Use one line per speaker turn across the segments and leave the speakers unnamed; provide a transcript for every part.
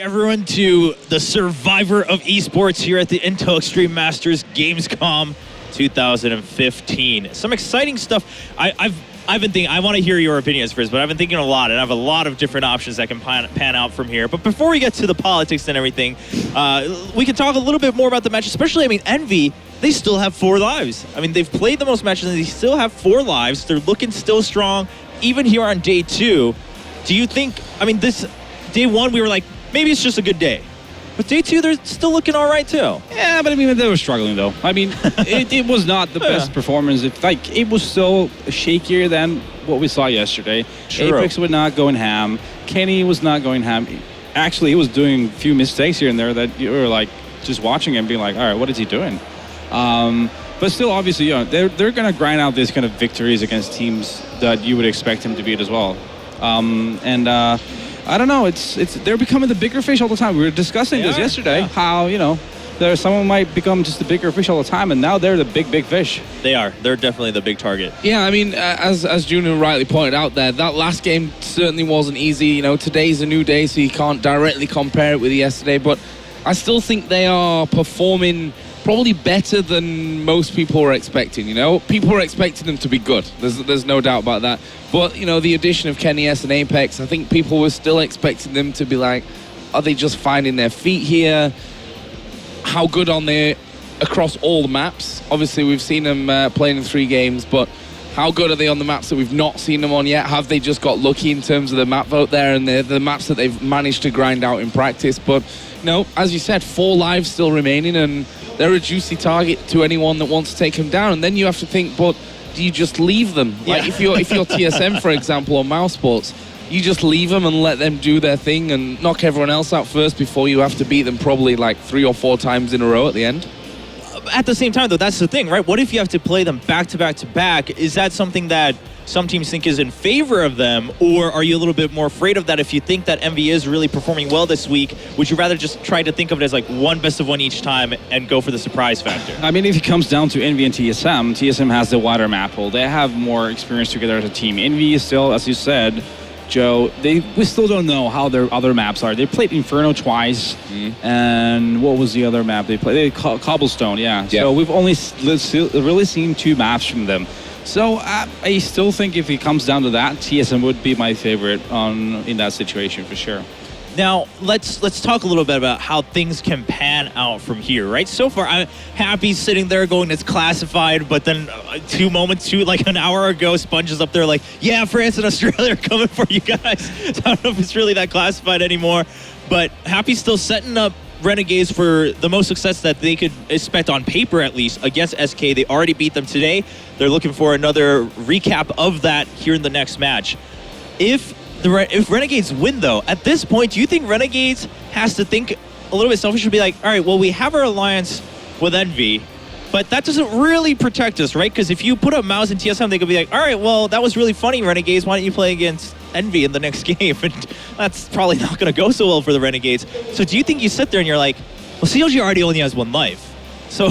everyone, to the survivor of esports here at the Intel Extreme Masters Gamescom 2015. Some exciting stuff. I've been thinking, I want to hear your opinions first, but I've been thinking a lot, and I have a lot of different options that can pan out from here. But before we get to the politics and everything, we can talk a little bit more about the match, especially, I mean, Envy, they still have 4 lives. I mean, they've played the most matches, and they still have 4 lives. They're looking still strong, even here on day 2. Do you think, I mean, this day 1, we were like, maybe it's just a good day. But day 2, they're still looking all right, too.
Yeah, but I mean, they were struggling, though. I mean, it was not the best performance. It was so shakier than what we saw yesterday.
True.
Apex was not going ham. Kenny was not going ham. Actually, he was doing a few mistakes here and there that you were, like, just watching him being like, all right, what is he doing? But still, obviously, you know, they're going to grind out these kind of victories against teams that you would expect him to beat as well. I don't know. They're becoming the bigger fish all the time. We were discussing this yesterday. Yeah. How, you know, someone might become just the bigger fish all the time, and now they're the big fish.
They are. They're definitely the big target.
Yeah, I mean, as Juno rightly pointed out there, that last game certainly wasn't easy. You know, today's a new day, so you can't directly compare it with yesterday. But I still think they are performing probably better than most people were expecting, you know? People were expecting them to be good. There's no doubt about that. But, you know, the addition of Kenny S and Apex, I think people were still expecting them to be like, are they just finding their feet here? How good are they across all the maps? Obviously, we've seen them playing in 3 games, but how good are they on the maps that we've not seen them on yet? Have they just got lucky in terms of the map vote there and the maps that they've managed to grind out in practice? But, you know, as you said, 4 lives still remaining, and they're a juicy target to anyone that wants to take them down. And then you have to think, but do you just leave them? Yeah. Like if you're TSM, for example, or Mouse Sports, you just leave them and let them do their thing and knock everyone else out first before you have to beat them probably like 3 or 4 times in a row at the end.
At the same time, though, that's the thing, right? What if you have to play them back to back to back? Is that something that some teams think is in favor of them, or are you a little bit more afraid of that? If you think that Envy is really performing well this week, would you rather just try to think of it as like one best of one each time and go for the surprise factor?
I mean, if it comes down to Envy and TSM has the wider map pool. They have more experience together as a team. Envy is still, as you said, Joe, we still don't know how their other maps are. They played Inferno twice, and what was the other map they played? Cobblestone, yeah. So we've only really seen 2 maps from them. So I still think if it comes down to that, TSM would be my favorite in that situation for sure.
Now, let's talk a little bit about how things can pan out from here, right? So far, I'm happy sitting there going, it's classified, but then like an hour ago, Sponge is up there like, yeah, France and Australia are coming for you guys. So I don't know if it's really that classified anymore, but Happy's still setting up Renegades for the most success that they could expect on paper, at least, against SK. They already beat them today. They're looking for another recap of that here in the next match. If Renegades win, though, at this point, do you think Renegades has to think a little bit selfish and be like, all right, well, we have our alliance with Envy, but that doesn't really protect us, right? Because if you put up Mouse and TSM, they could be like, all right, well, that was really funny, Renegades. Why don't you play against Envy in the next game? And that's probably not going to go so well for the Renegades. So do you think you sit there and you're like, well, CLG already only has 1 life. So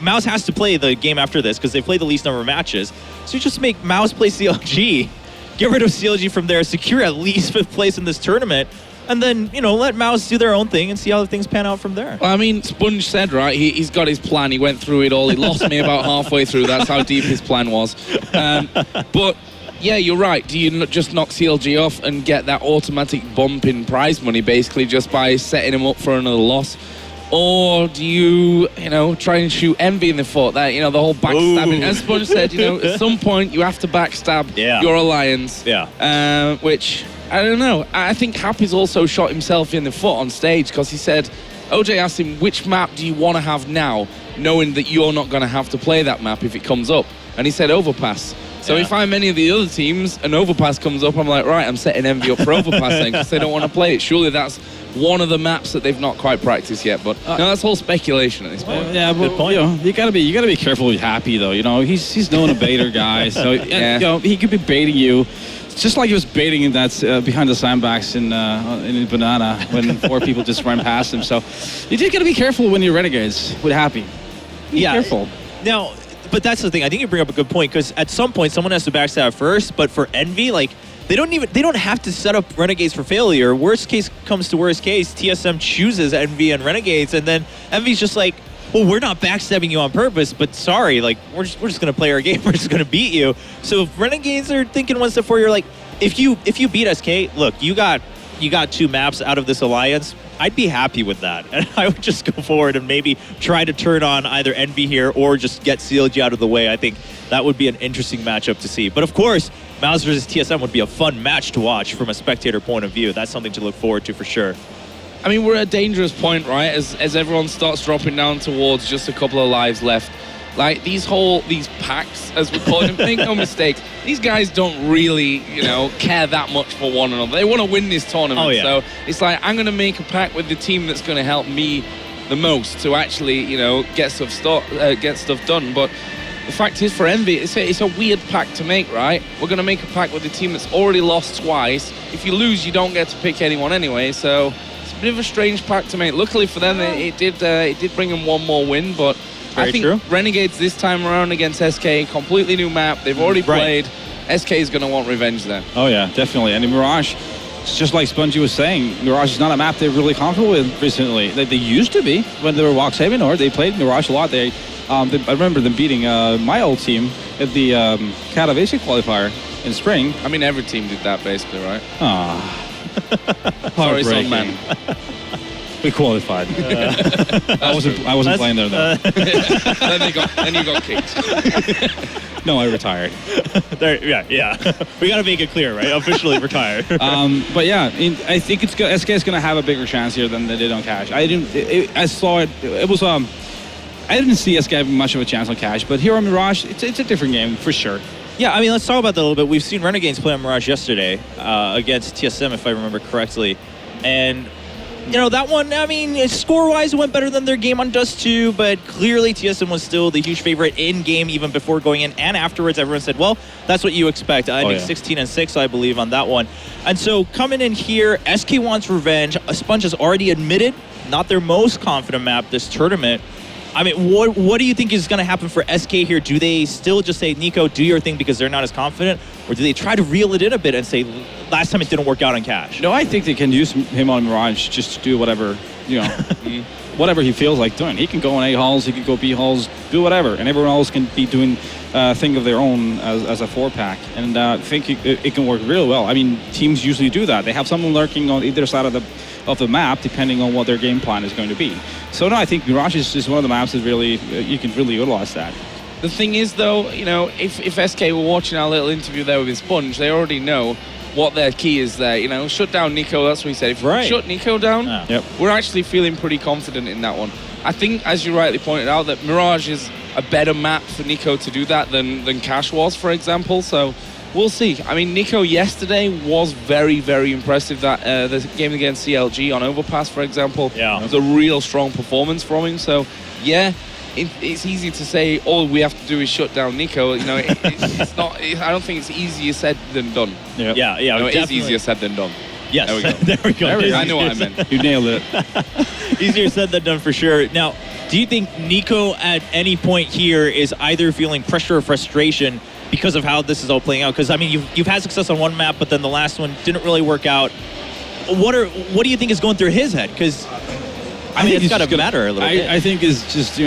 Mouse has to play the game after this because they play the least number of matches. So you just make Mouse play CLG, get rid of CLG from there, secure at least 5th place in this tournament, and then, you know, let Mouse do their own thing and see how things pan out from there.
Well, I mean, Sponge said, right, he's got his plan. He went through it all. He lost me about halfway through. That's how deep his plan was. But, yeah, you're right. Do you just knock CLG off and get that automatic bump in prize money, basically, just by setting him up for another loss? Or do you know, try and shoot Envy in the foot? That, you know, the whole backstabbing. As Sponge said, you know, at some point you have to backstab your alliance.
Yeah.
Which, I don't know. I think Happy's also shot himself in the foot on stage because he said, OJ asked him, which map do you want to have now, knowing that you're not going to have to play that map if it comes up? And he said Overpass. So if I'm any of the other teams and Overpass comes up, I'm like, right, I'm setting Envy up for Overpass then because they don't want to play it. Surely that's one of the maps that they've not quite practiced yet. But no, that's all speculation at this point.
Yeah, but good point. You know, you gotta be careful with Happy though. You know, he's known a baiter guy, so you know, he could be baiting you. It's just like he was baiting in that behind the sandbags in Banana when 4 people just ran past him. So you just gotta be careful when you're Renegades with Happy. Be careful.
Now, but that's the thing. I think you bring up a good point because at some point someone has to backstab first. But for Envy, like, they don't have to set up Renegades for failure. Worst case comes to worst case, TSM chooses Envy and Renegades, and then Envy's just like, well, we're not backstabbing you on purpose, but sorry, like we're just going to play our game. We're just going to beat you. So if Renegades are thinking one step forward, you're like, if you beat SK, look, you got 2 maps out of this alliance. I'd be happy with that, and I would just go forward and maybe try to turn on either Envy here or just get CLG out of the way. I think that would be an interesting matchup to see. But of course, Mouse versus TSM would be a fun match to watch from a spectator point of view. That's something to look forward to for sure.
I mean, we're at a dangerous point, right? As everyone starts dropping down towards just a couple of lives left. Like, these packs, as we call them, make no mistake, these guys don't really, care that much for one another. They want to win this tournament.
Oh, yeah.
So it's like, I'm going to make a pack with the team that's going to help me the most to actually, get stuff done. But the fact is, for Envy, it's a weird pack to make, right? We're going to make a pack with a team that's already lost twice. If you lose, you don't get to pick anyone anyway. So it's a bit of a strange pack to make. Luckily for them, it did bring them one more win, but I think Renegades this time around against SK, completely new map. They've already played. SK is going to want revenge there.
Oh, yeah, definitely. And in Mirage, it's just like Spongy was saying, Mirage is not a map they're really comfortable with recently. They used to be when they were Walk 7 or they played Mirage a lot. I remember them beating my old team at the Katowice qualifier in spring.
I mean, every team did that basically, right?
Sorry,
son, man.
We qualified. I wasn't playing there though.
then you got kicked.
No, I retired.
We got to make it clear, right? Officially retired.
But yeah, I think SK is going to have a bigger chance here than they did on Cash. I saw it. It was I didn't see SK having much of a chance on Cash, but here on Mirage, it's a different game for sure.
Yeah, I mean, let's talk about that a little bit. We've seen Renegades play on Mirage yesterday against TSM, if I remember correctly, and that one, I mean, score-wise, it went better than their game on Dust 2, but clearly TSM was still the huge favorite in-game, even before going in. And afterwards, everyone said, well, that's what you expect. I think 16-6, I believe, on that one. And so coming in here, SK wants revenge. Sponge has already admitted, not their most confident map this tournament. I mean, what do you think is going to happen for SK here? Do they still just say, Nico, do your thing because they're not as confident? Or do they try to reel it in a bit and say, last time it didn't work out on Cash?
No, I think they can use him on Mirage just to do whatever, whatever he feels like doing. He can go on A halls, he can go B halls, do whatever. And everyone else can be doing a thing of their own as a 4-pack. And I think it can work really well. I mean, teams usually do that. They have someone lurking on either side of the map, depending on what their game plan is going to be. So no, I think Mirage is just one of the maps that really you can really utilize that.
The thing is, though, if SK were watching our little interview there with Sponge, they already know what their key is there. Shut down Nico, that's what he said. If we shut Nico down, we're actually feeling pretty confident in that one. I think, as you rightly pointed out, that Mirage is a better map for Nico to do that than Cash was, for example. So we'll see. I mean, Nico yesterday was very, very impressive. That the game against CLG on Overpass, for example, was a real strong performance from him. So, yeah, it's easy to say all we have to do is shut down Nico. It's not. I don't think it's easier said than done.
Yeah.
It is easier said than done.
Yes.
There we go.
There we go.
I know what I meant.
You nailed it.
Easier said than done for sure. Now, do you think Nico at any point here is either feeling pressure or frustration because of how this is all playing out? Because I mean, you've had success on one map, but then the last one didn't really work out. What do you think is going through his head? Because I mean, it's got to matter a little bit.
I think is just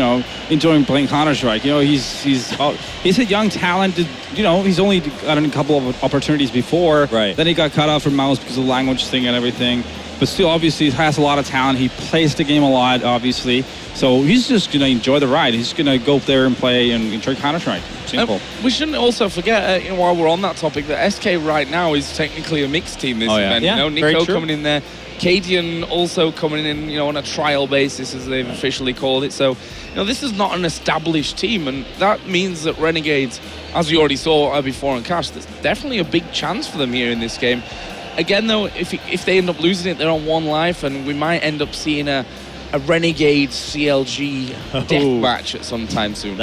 enjoying playing Counter-Strike. He's a young talented. He's only gotten a couple of opportunities before.
Right.
Then he got cut off from Mouse because of the language thing and everything. But still, obviously, he has a lot of talent. He plays the game a lot, obviously. So he's just going to enjoy the ride. He's going to go up there and play and enjoy Counter-Strike. Simple.
We shouldn't also forget, while we're on that topic, that SK right now is technically a mixed team this event. Nico coming in there. Cadian also coming in, on a trial basis, as they've officially called it. So, this is not an established team, and that means that Renegades, as you already saw before on Cash, there's definitely a big chance for them here in this game. Again, though, if they end up losing it, they're on one life, and we might end up seeing a Renegades CLG death match at some time soon.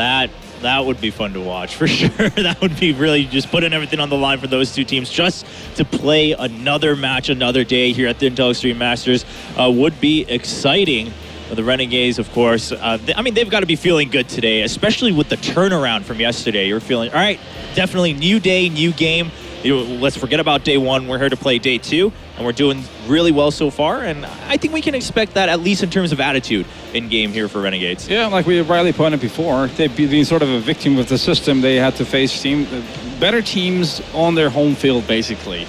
That would be fun to watch, for sure. That would be really just putting everything on the line for those two teams. Just to play another match, another day here at the Intel Extreme Masters would be exciting. The Renegades, of course, they've got to be feeling good today, especially with the turnaround from yesterday. You're feeling, all right, definitely new day, new game. let's forget about day one. We're here to play day two, and we're doing really well so far. And I think we can expect that, at least in terms of attitude in game here for Renegades.
Yeah, like we rightly pointed before, they've been sort of a victim of the system. They had to face better teams on their home field, basically,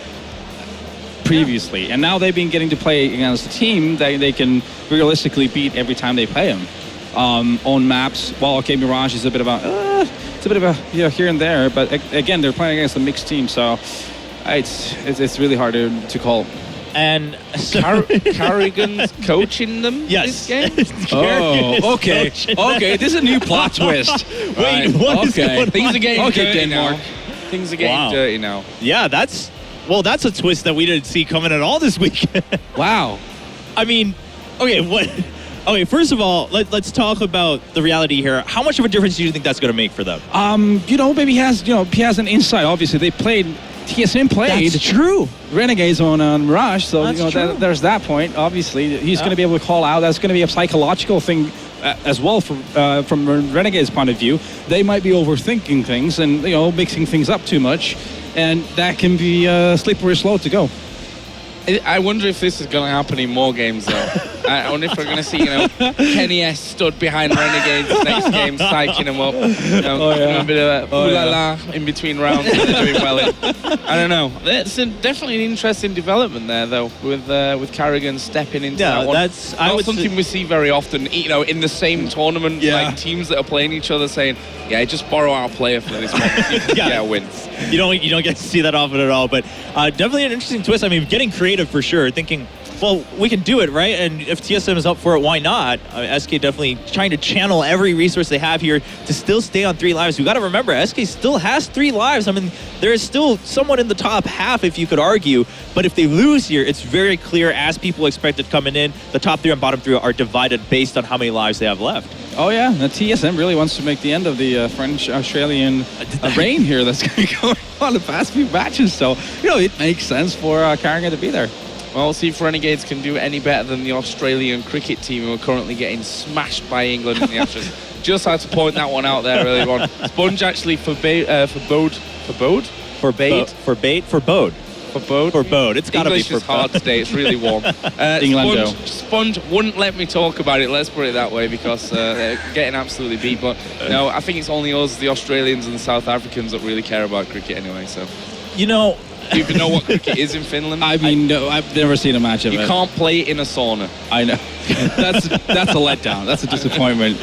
previously. And now they've been getting to play against a team that they can realistically beat every time they play them. On maps, well, okay, Mirage is a bit of a here and there, but again, they're playing against a mixed team, so it's really hard to call.
And so
Carrigan's coaching them
yes.
this game?
Oh, okay. Okay, this is a new plot twist.
Wait, what is going on?
Things are getting dirty
Denmark.
now. Things are getting dirty now.
Yeah, that's a twist that we didn't see coming at all this week.
Wow.
I mean, okay, first of all, let's talk about the reality here. How much of a difference do you think that's going to make for them?
Maybe he has an insight. Obviously, TSM played.
That's true.
Renegades on Mirage, so
That's true.
there's that point. Obviously, he's going to be able to call out. That's going to be a psychological thing as well from Renegades' point of view. They might be overthinking things and mixing things up too much, and that can be a slippery slope to go.
I wonder if this is going to happen in more games, though. I wonder if we're going to see, Kenny S stood behind Renegades next game, psyching them up. A bit of a ooh-la-la in between rounds that they're doing well in. I don't know. It's definitely an interesting development there, though, with Carrigan stepping into that one.
That's
something we see very often, in the same tournament, like teams that are playing each other saying, yeah, just borrow our player for this one. Yeah, wins.
You don't get to see that often at all, but definitely an interesting twist. I mean, getting creative for sure, thinking, well, we can do it, right? And if TSM is up for it, why not? SK definitely trying to channel every resource they have here to still stay on 3 lives. We got to remember, SK still has 3 lives. I mean, there is still someone in the top half, if you could argue. But if they lose here, it's very clear, as people expected coming in, the top 3 and bottom 3 are divided based on how many lives they have left.
Oh yeah, the TSM really wants to make the end of the French-Australian reign here that's going to go on the past few matches. So, it makes sense for Carrigan to be there.
Well, we'll see if Renegades can do any better than the Australian cricket team, who are currently getting smashed by England in the Ashes. Just had to point that one out there earlier on. Sponge actually forbade.
It's got to be
English is hard today. It's really warm. Sponge wouldn't let me talk about it. Let's put it that way, because they're getting absolutely beat. But no, I think it's only us, the Australians and the South Africans, that really care about cricket anyway. So, do you even know what cricket is in Finland?
I mean, no, I've never seen a match of it.
You can't play it in a sauna.
I know. That's a letdown. That's a disappointment.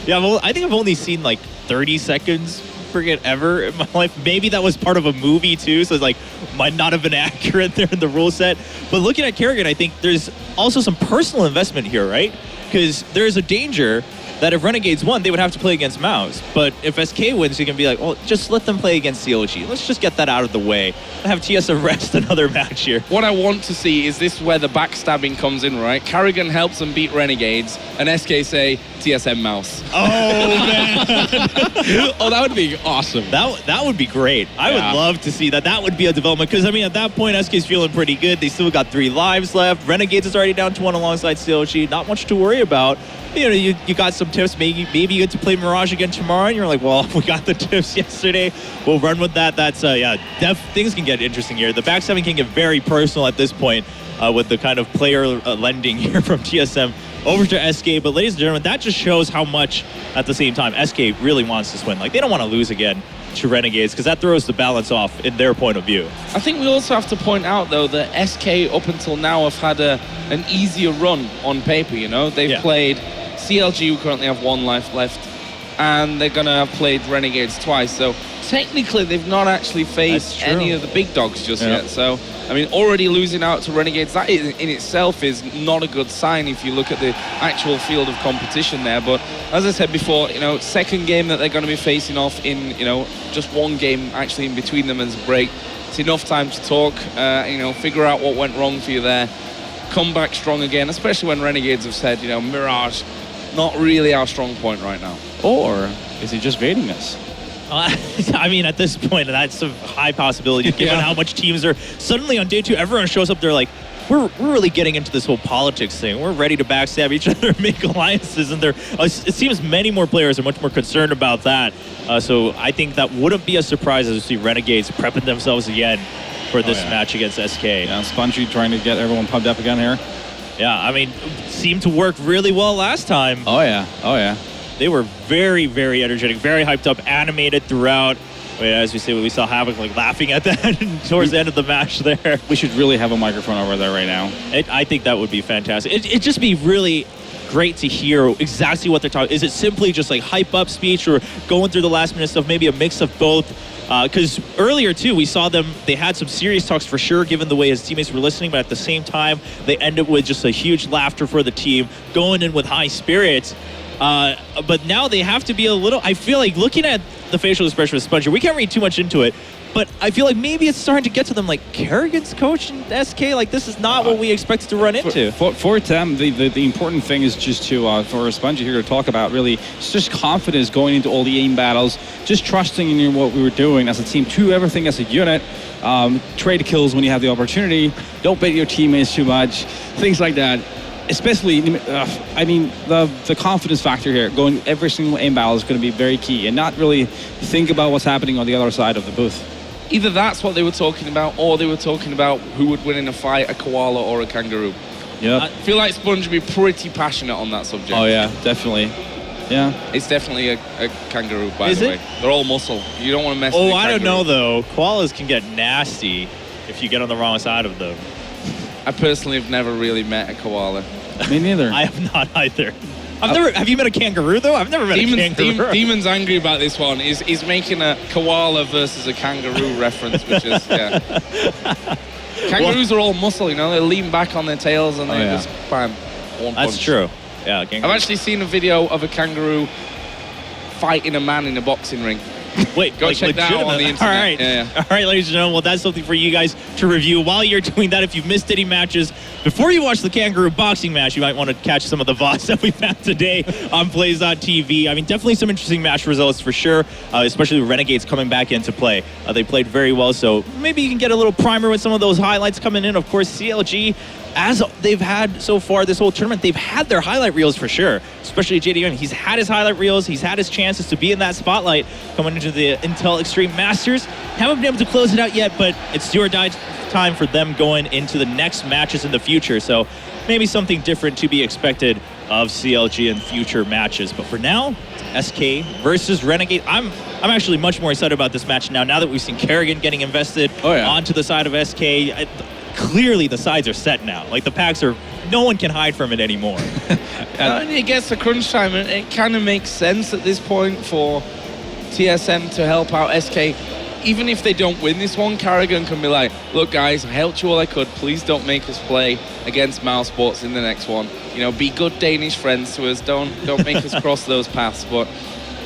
Yeah, well, I think I've only seen like 30 seconds cricket ever in my life. Maybe that was part of a movie too, so it's might not have been accurate there in the rule set. But looking at Carrigan, I think there's also some personal investment here, right? Because there's a danger that if Renegades won, they would have to play against Mouse. But if SK wins, you can be like, well, just let them play against CLG. Let's just get that out of the way. Have TSM rest another match here.
What I want to see is this where the backstabbing comes in, right? Carrigan helps them beat Renegades, and SK say, TSM Mouse.
Oh, man.
Oh, that would be awesome.
That would be great. I would love to see that. That would be a development, because, I mean, at that point, SK's feeling pretty good. They still got 3 lives left. Renegades is already down to 1 alongside CLG. Not much to worry about. You got some tips. Maybe you get to play Mirage again tomorrow, and you're like, well, we got the tips yesterday. We'll run with that. That's things can get interesting here. The backstabbing can get very personal at this point with the kind of player lending here from TSM over to SK. But ladies and gentlemen, that just shows how much at the same time SK really wants this win. Like, they don't want to lose again to Renegades, because that throws the balance off in their point of view.
I think we also have to point out, though, that SK up until now have had an easier run on paper. They've played CLG, who currently have 1 life left, and they're going to have played Renegades twice. So technically, they've not actually faced any of the big dogs just yet. So, I mean, already losing out to Renegades, that in itself is not a good sign if you look at the actual field of competition there. But as I said before, second game that they're going to be facing off in, just 1 game actually in between them as a break. It's enough time to talk, figure out what went wrong for you there. Come back strong again, especially when Renegades have said, Mirage, not really our strong point right now.
Or is he just baiting us?
I mean, at this point, that's a high possibility, given how much teams are suddenly on day 2. Everyone shows up. They're like, we're really getting into this whole politics thing. We're ready to backstab each other and make alliances, and it seems many more players are much more concerned about that. So I think that wouldn't be a surprise as we see Renegades prepping themselves again for this match against SK.
Yeah, Spongy trying to get everyone pumped up again here.
Yeah, I mean, seemed to work really well last time.
Oh yeah.
They were very, very energetic, very hyped up, animated throughout. As we say, we saw Havoc like laughing at that towards the end of the match there.
We should really have a microphone over there right now.
I think that would be fantastic. It'd just be really great to hear exactly what they're talking. Is it simply just like hype up speech or going through the last minute stuff, maybe a mix of both? Because earlier too, we saw them, they had some serious talks for sure, given the way his teammates were listening, but at the same time, they ended with just a huge laughter for the team, going in with high spirits. But now they have to be a little, I feel like looking at the facial expression with Sponger, we can't read too much into it, but I feel like maybe it's starting to get to them like Kerrigan's coach in SK, like this is not what we expected to run into.
For them, the important thing is just to, for Spongy here to talk about really, it's just confidence going into all the aim battles, just trusting in what we were doing as a team, do everything as a unit, trade kills when you have the opportunity, don't bait your teammates too much, things like that. Especially, I mean, the confidence factor here, going every single aim battle is going to be very key, and not really think about what's happening on the other side of the booth.
Either that's what they were talking about, or they were talking about who would win in a fight, a koala or a kangaroo.
Yeah.
I feel like Sponge would be pretty passionate on that subject.
Oh yeah, definitely. Yeah.
It's definitely a kangaroo, by
Is
the
it?
way. They're all muscle. You don't want to mess with a kangaroo.
I don't know though. Koalas can get nasty if you get on the wrong side of them.
I personally have never really met a koala.
Me neither.
I have not either. Have you met a kangaroo though? I've never met a kangaroo.
Demon's angry about this one. He's making a koala versus a kangaroo reference, which is, yeah. Kangaroos are all muscle, you know, they lean back on their tails and they just bam, one punch.
That's true. Yeah,
I've actually seen a video of a kangaroo fighting a man in a boxing ring.
Wait,
go check that out on the internet.
All right.
Yeah.
All right, ladies and gentlemen. Well, that's something for you guys to review. While you're doing that, if you've missed any matches, before you watch the kangaroo boxing match, you might want to catch some of the VODs that we've had today on Plays.tv. I mean, definitely some interesting match results for sure, especially with Renegades coming back into play. They played very well, so maybe you can get a little primer with some of those highlights coming in. Of course, CLG, as they've had so far this whole tournament, they've had their highlight reels for sure, especially JDM. He's had his highlight reels. He's had his chances to be in that spotlight coming into the Intel Extreme Masters. Haven't been able to close it out yet, but it's do or die time for them going into the next matches in the future. So maybe something different to be expected of CLG in future matches. But for now, SK versus Renegade. I'm actually much more excited about this match now that we've seen Kerrigan getting invested onto the side of SK. Clearly the sides are set now. Like the packs are, no one can hide from it anymore.
And it gets to crunch time, and it kind of makes sense at this point for TSM to help out SK. Even if they don't win this one, Kerrigan can be like, look guys, I helped you all I could. Please don't make us play against Mousesports in the next one. You know, be good Danish friends to us. Don't make us cross those paths. But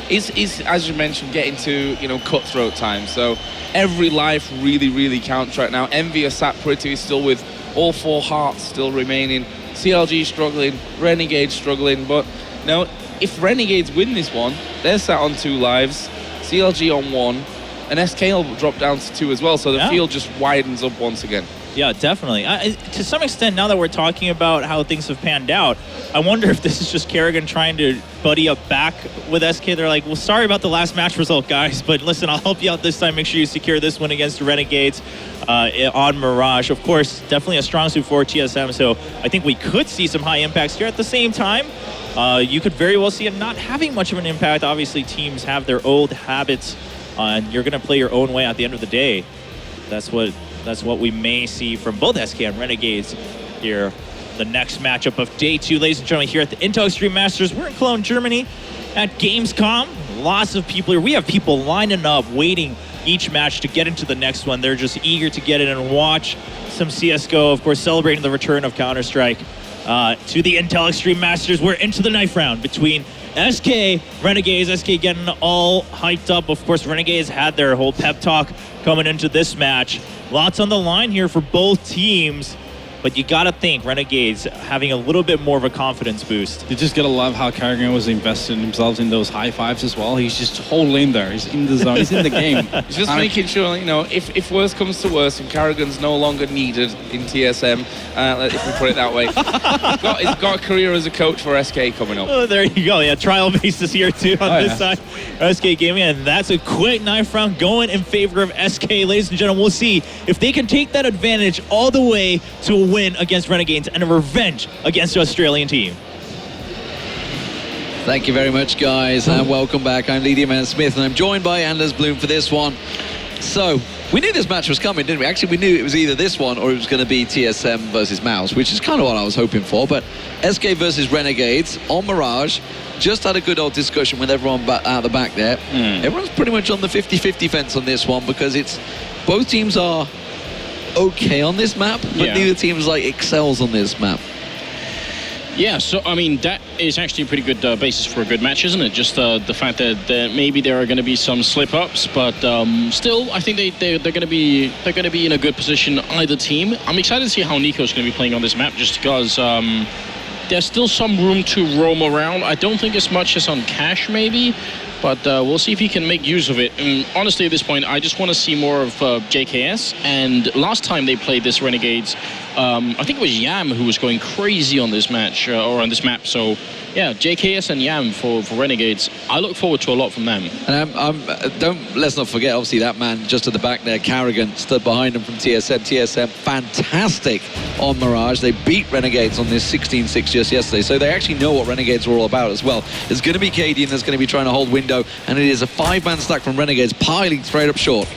it's as you mentioned, getting to, you know, cutthroat time. So every life really, really counts right now. Envy are sat pretty still with all 4 hearts still remaining. CLG struggling, Renegades struggling. But no, if Renegades win this one, they're sat on 2 lives, CLG on 1, and SK will drop down to 2 as well. So the field just widens up once again. Yeah,
definitely. To some extent, now that we're talking about how things have panned out, I wonder if this is just Kerrigan trying to buddy up back with SK. They're like, well, sorry about the last match result, guys, but listen, I'll help you out this time. Make sure you secure this one against the Renegades on Mirage. Of course, definitely a strong suit for TSM, so I think we could see some high impacts here. At the same time, you could very well see it not having much of an impact. Obviously, teams have their old habits, and you're going to play your own way at the end of the day. That's what we may see from both SK and Renegades here. The next matchup of day 2, ladies and gentlemen, here at the Intel Extreme Masters. We're in Cologne, Germany at Gamescom. Lots of people here. We have people lining up, waiting each match to get into the next one. They're just eager to get in and watch some CSGO. Of course, celebrating the return of Counter-Strike to the Intel Extreme Masters. We're into the knife round between SK, Renegades. SK getting all hyped up. Of course, Renegades had their whole pep talk coming into this match. Lots on the line here for both teams. but you got to think Renegades having a little bit more of a confidence boost.
You just gotta love how Carrigan was investing himself in those high fives as well. He's just whole in there. He's in the zone. He's in the game.
He's just making sure, you know, if worse comes to worse and Carrigan's no longer needed in TSM, if we put it that way, he's got a career as a coach for SK coming up.
Oh, there you go. Yeah, trial basis here too on this side. SK Gaming, and that's a quick knife round going in favor of SK. Ladies and gentlemen, we'll see if they can take that advantage all the way to a win against Renegades and a revenge against the Australian team.
Thank you very much, guys, and welcome back. I'm Lydia Mann-Smith, and I'm joined by Anders Bloom for this one. So, we knew this match was coming, didn't we? Actually, we knew it was either this one or it was going to be TSM versus Mouse, which is kind of what I was hoping for. But SK versus Renegades on Mirage. Just had a good old discussion with everyone out the back there. Everyone's pretty much on the 50-50 fence on this one because it's both teams are okay on this map, but neither team's like excels on this map.
Yeah, so I mean that is actually a pretty good basis for a good match, isn't it? Just the fact that maybe there are going to be some slip-ups, but still, I think they're going to be in a good position either team. I'm excited to see how Nico's going to be playing on this map, just because there's still some room to roam around. I don't think as much as on Cash maybe, but we'll see if he can make use of it. And honestly, at this point, I just want to see more of JKS. And last time they played this Renegades, I think it was Yam who was going crazy on this match, or on this map. So, yeah, JKS and Yam for Renegades. I look forward to a lot from them.
And let's not forget, obviously, that man just at the back there, Carrigan, stood behind him from TSM. TSM, fantastic on Mirage. They beat Renegades on this 16-6 just yesterday. So they actually know what Renegades were all about as well. There's going to be KD and there's going to be trying to hold window. And it is a 5-man stack from Renegades, piling straight up short.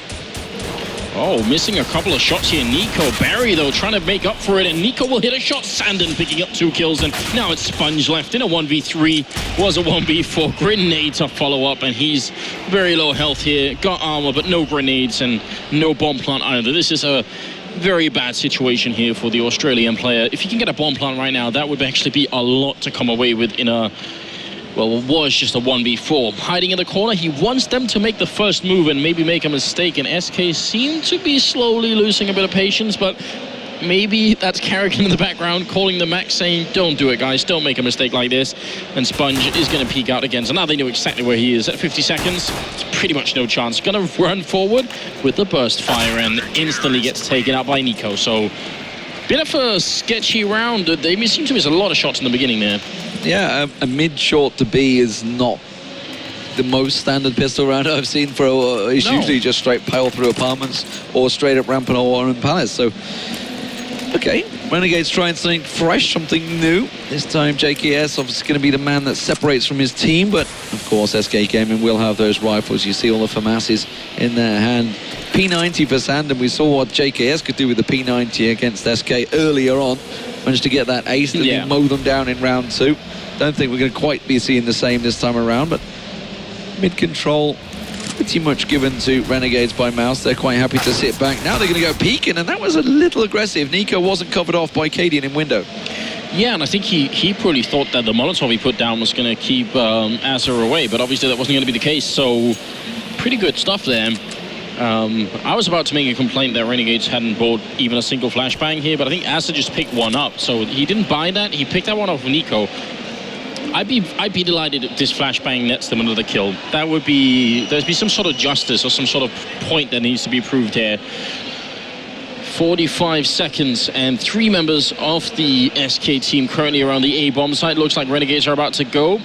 Oh, missing a couple of shots here. Nico Barry, though, trying to make up for it, and Nico will hit a shot. Sandon picking up 2 kills, and now it's Sponge left in a 1v3. Was a 1v4. Grenade to follow up, and he's very low health here. Got armor, but no grenades and no bomb plant either. This is a very bad situation here for the Australian player. If he can get a bomb plant right now, that would actually be a lot to come away with in a... well, it was just a 1v4. Hiding in the corner, he wants them to make the first move and maybe make a mistake, and SK seem to be slowly losing a bit of patience, but maybe that's Carrigan in the background calling the max, saying, don't do it, guys, don't make a mistake like this. And Sponge is going to peek out again. So now they know exactly where he is. At 50 seconds, it's pretty much no chance. Going to run forward with the burst fire and instantly gets taken out by Nico. So, bit of a sketchy round. They seem to miss a lot of shots in the beginning there.
Yeah, a mid-short to B is not the most standard pistol round I've seen for it's usually just straight pile through apartments or straight up rampant or Warren Palace. So, okay, Renegades trying something fresh, something new. This time JKS obviously going to be the man that separates from his team, but of course SK Gaming will have those rifles. You see all the FAMASs in their hand. P90 for Sandon. We saw what JKS could do with the P90 against SK earlier on. Managed to get that ace and mow them down in round 2. Don't think we're going to quite be seeing the same this time around, but mid-control pretty much given to Renegades by Mouse. They're quite happy to sit back. Now they're going to go peeking, and that was a little aggressive. Nico wasn't covered off by Cadian in window.
Yeah, and I think he probably thought that the Molotov he put down was going to keep Azure away, but obviously that wasn't going to be the case, so pretty good stuff there. I was about to make a complaint that Renegades hadn't bought even a single flashbang here, but I think Asa just picked one up, so he didn't buy that. He picked that one off of Nico. I'd be delighted if this flashbang nets them another kill. That would be... there'd be some sort of justice or some sort of point that needs to be proved here. 45 seconds, and 3 members of the SK team currently around the A bomb site. Looks like Renegades are about to go.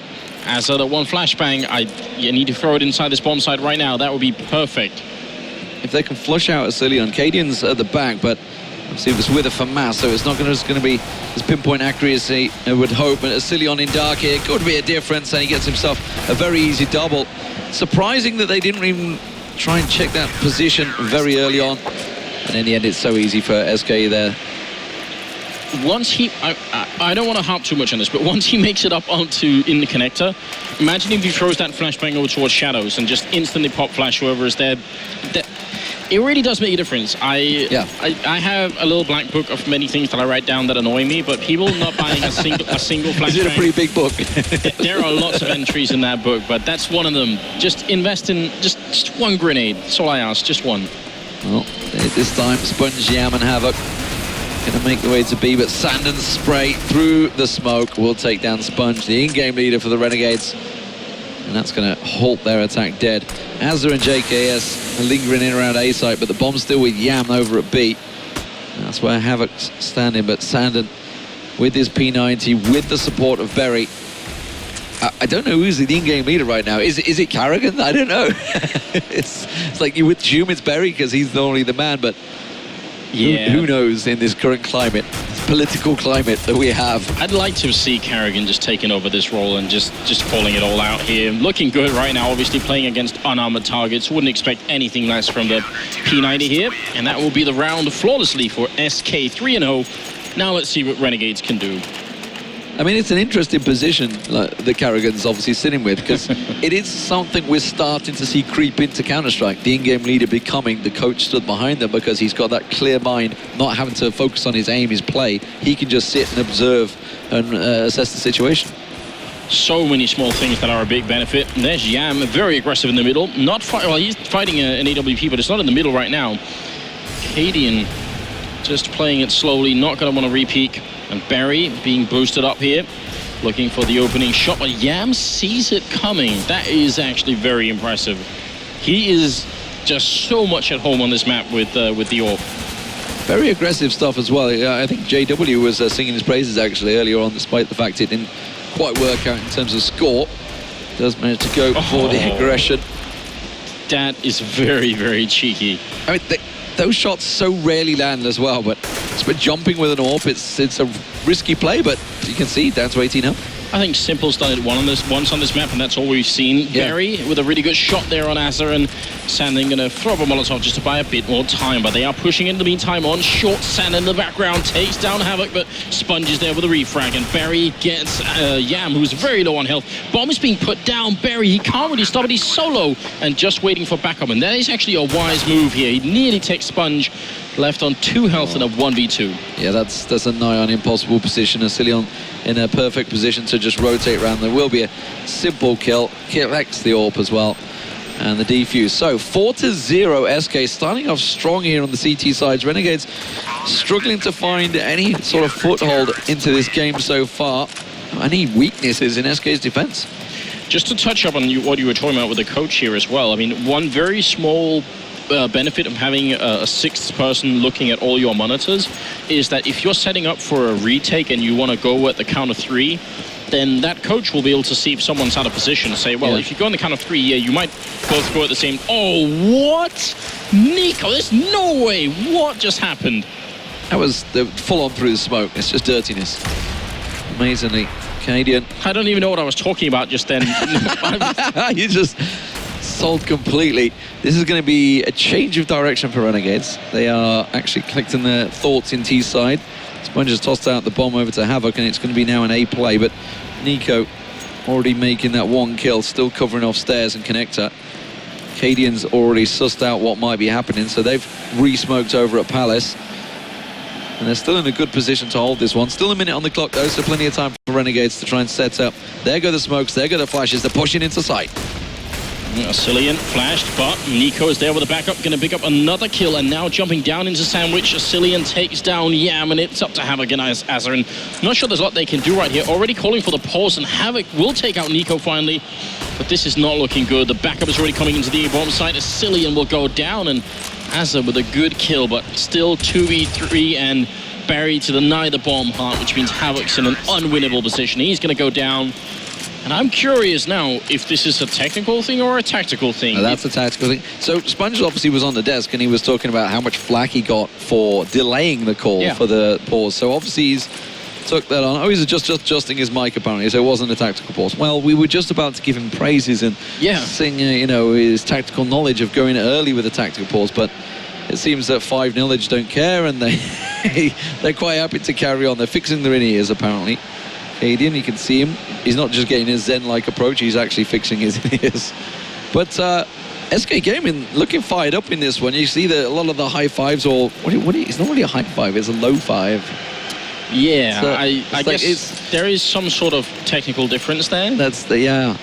As the one flashbang, you need to throw it inside this bomb site right now. That would be perfect.
If they can flush out Asilion, Cadian's at the back, but obviously it was with a FAMAS, so it's not just going to be his pinpoint accuracy, I would hope. But Asilion in dark here could be a difference, and he gets himself a very easy double. Surprising that they didn't even try and check that position very early on. And in the end, it's so easy for SK there.
Once he... I don't want to harp too much on this, but once he makes it up onto in the connector, imagine if he throws that flashbang over towards Shadows and just instantly pop flash whoever is there. It really does make a difference. I have a little black book of many things that I write down that annoy me, but people not buying a single flashbang.
Is it a pretty big book?
There are lots of entries in that book, but that's one of them. Just invest in just one grenade. That's all I ask, just one.
Well, this time Sponge, Yam and Havoc Gonna make the way to B, but Sandon's spray through the smoke will take down Sponge, the in-game leader for the Renegades. And that's gonna halt their attack dead. Azza and JKS are lingering in around A site, but the bomb's still with Yam over at B. And that's where Havoc's standing, but Sandon with his P90, with the support of Berry. I don't know who's the in-game leader right now. Is it Carrigan? I don't know. it's like you would assume it's Berry because he's normally the man, but
Yeah.
who knows in this current climate, this political climate that we have.
I'd like to see Carrigan just taking over this role and just calling it all out here. Looking good right now, obviously playing against unarmored targets. Wouldn't expect anything less from the P90 here. And that will be the round flawlessly for SK 3-0. Now let's see what Renegades can do.
I mean, it's an interesting position that Carrigan's obviously sitting with, because it is something we're starting to see creep into Counter-Strike. The in-game leader becoming the coach stood behind them because he's got that clear mind, not having to focus on his aim, his play. He can just sit and observe and assess the situation.
So many small things that are a big benefit. And there's Yam, very aggressive in the middle. Well, he's fighting an AWP, but it's not in the middle right now. Cadian just playing it slowly, not going to want to re-peek. And Barry being boosted up here, looking for the opening shot, but Yam sees it coming. That is actually very impressive. He is just so much at home on this map with the AWP.
Very aggressive stuff as well. I think JW was singing his praises actually earlier on, despite the fact it didn't quite work out in terms of score. Does manage to go for the aggression.
That is very, very cheeky.
I mean, those shots so rarely land as well, but jumping with an AWP, it's a risky play, but you can see down to 18 up.
I think Simple's done it once on this map, and that's all we've seen.
Yeah.
Barry with a really good shot there on Azza, and Sandon going to throw up a Molotov just to buy a bit more time, but they are pushing in the meantime on short. Sandon in the background takes down Havoc, but Sponge is there with a refrag, and Barry gets Yam, who's very low on health. Bomb is being put down. Barry, he can't really stop it. He's solo and just waiting for backup, and that is actually a wise move here. He nearly takes Sponge, left on 2 health in a 1v2.
Yeah, that's a nigh on impossible position. Asilion in a perfect position to just rotate around. There will be a simple kill. Collects the AWP as well. And the defuse. So 4-0 SK, starting off strong here on the CT sides. Renegades struggling to find any sort of foothold into this game so far. Any weaknesses in SK's defense?
Just to touch up on what you were talking about with the coach here as well. I mean, one very small benefit of having a sixth person looking at all your monitors is that if you're setting up for a retake and you want to go at the count of 3, then that coach will be able to see if someone's out of position and say, well, if you go on the count of 3, yeah, you might both go at the same. Oh, what? Nico, there's no way. What just happened?
That was the full on through the smoke. It's just dirtiness. Amazingly. Canadian.
I don't even know what I was talking about just then.
You just sold completely. This is going to be a change of direction for Renegades. They are actually collecting their thoughts in T side. Sponge has tossed out the bomb over to Havoc, and it's going to be now an A play, but Nico already making that 1 kill, still covering off stairs and connector. Cadian's already sussed out what might be happening, so they've re-smoked over at Palace. And they're still in a good position to hold this one. Still a minute on the clock though, so plenty of time for Renegades to try and set up. There go the smokes, there go the flashes, they're pushing into sight.
Cillian flashed, but Nico is there with a backup, going to pick up another kill, and now jumping down into Sandwich. Cillian takes down Yam, and it's up to Havoc and Azza. And not sure there's a lot they can do right here. Already calling for the pause, and Havoc will take out Nico finally, but this is not looking good. The backup is already coming into the A-bomb site. Cillian will go down, and Azza with a good kill, but still 2v3, and Barry to deny the bomb heart, which means Havoc's in an unwinnable position. He's going to go down. And I'm curious now if this is a technical thing or a tactical thing.
No, that's a tactical thing. So Sponge obviously was on the desk and he was talking about how much flack he got for delaying the call for the pause. So obviously he's took that on. Oh, he's just adjusting his mic apparently, so it wasn't a tactical pause. Well, we were just about to give him praises and sing, you know, his tactical knowledge of going early with a tactical pause, but it seems that 5 knowledge don't care, and they're quite happy to carry on. They're fixing their in-ears apparently. Cadian, you can see him. He's not just getting his Zen-like approach, he's actually fixing his ears. But SK Gaming looking fired up in this one. You see that a lot of the high fives, or it's not really a high five, it's a low five.
Yeah,
so
I guess there is some sort of technical difference there.
That's the,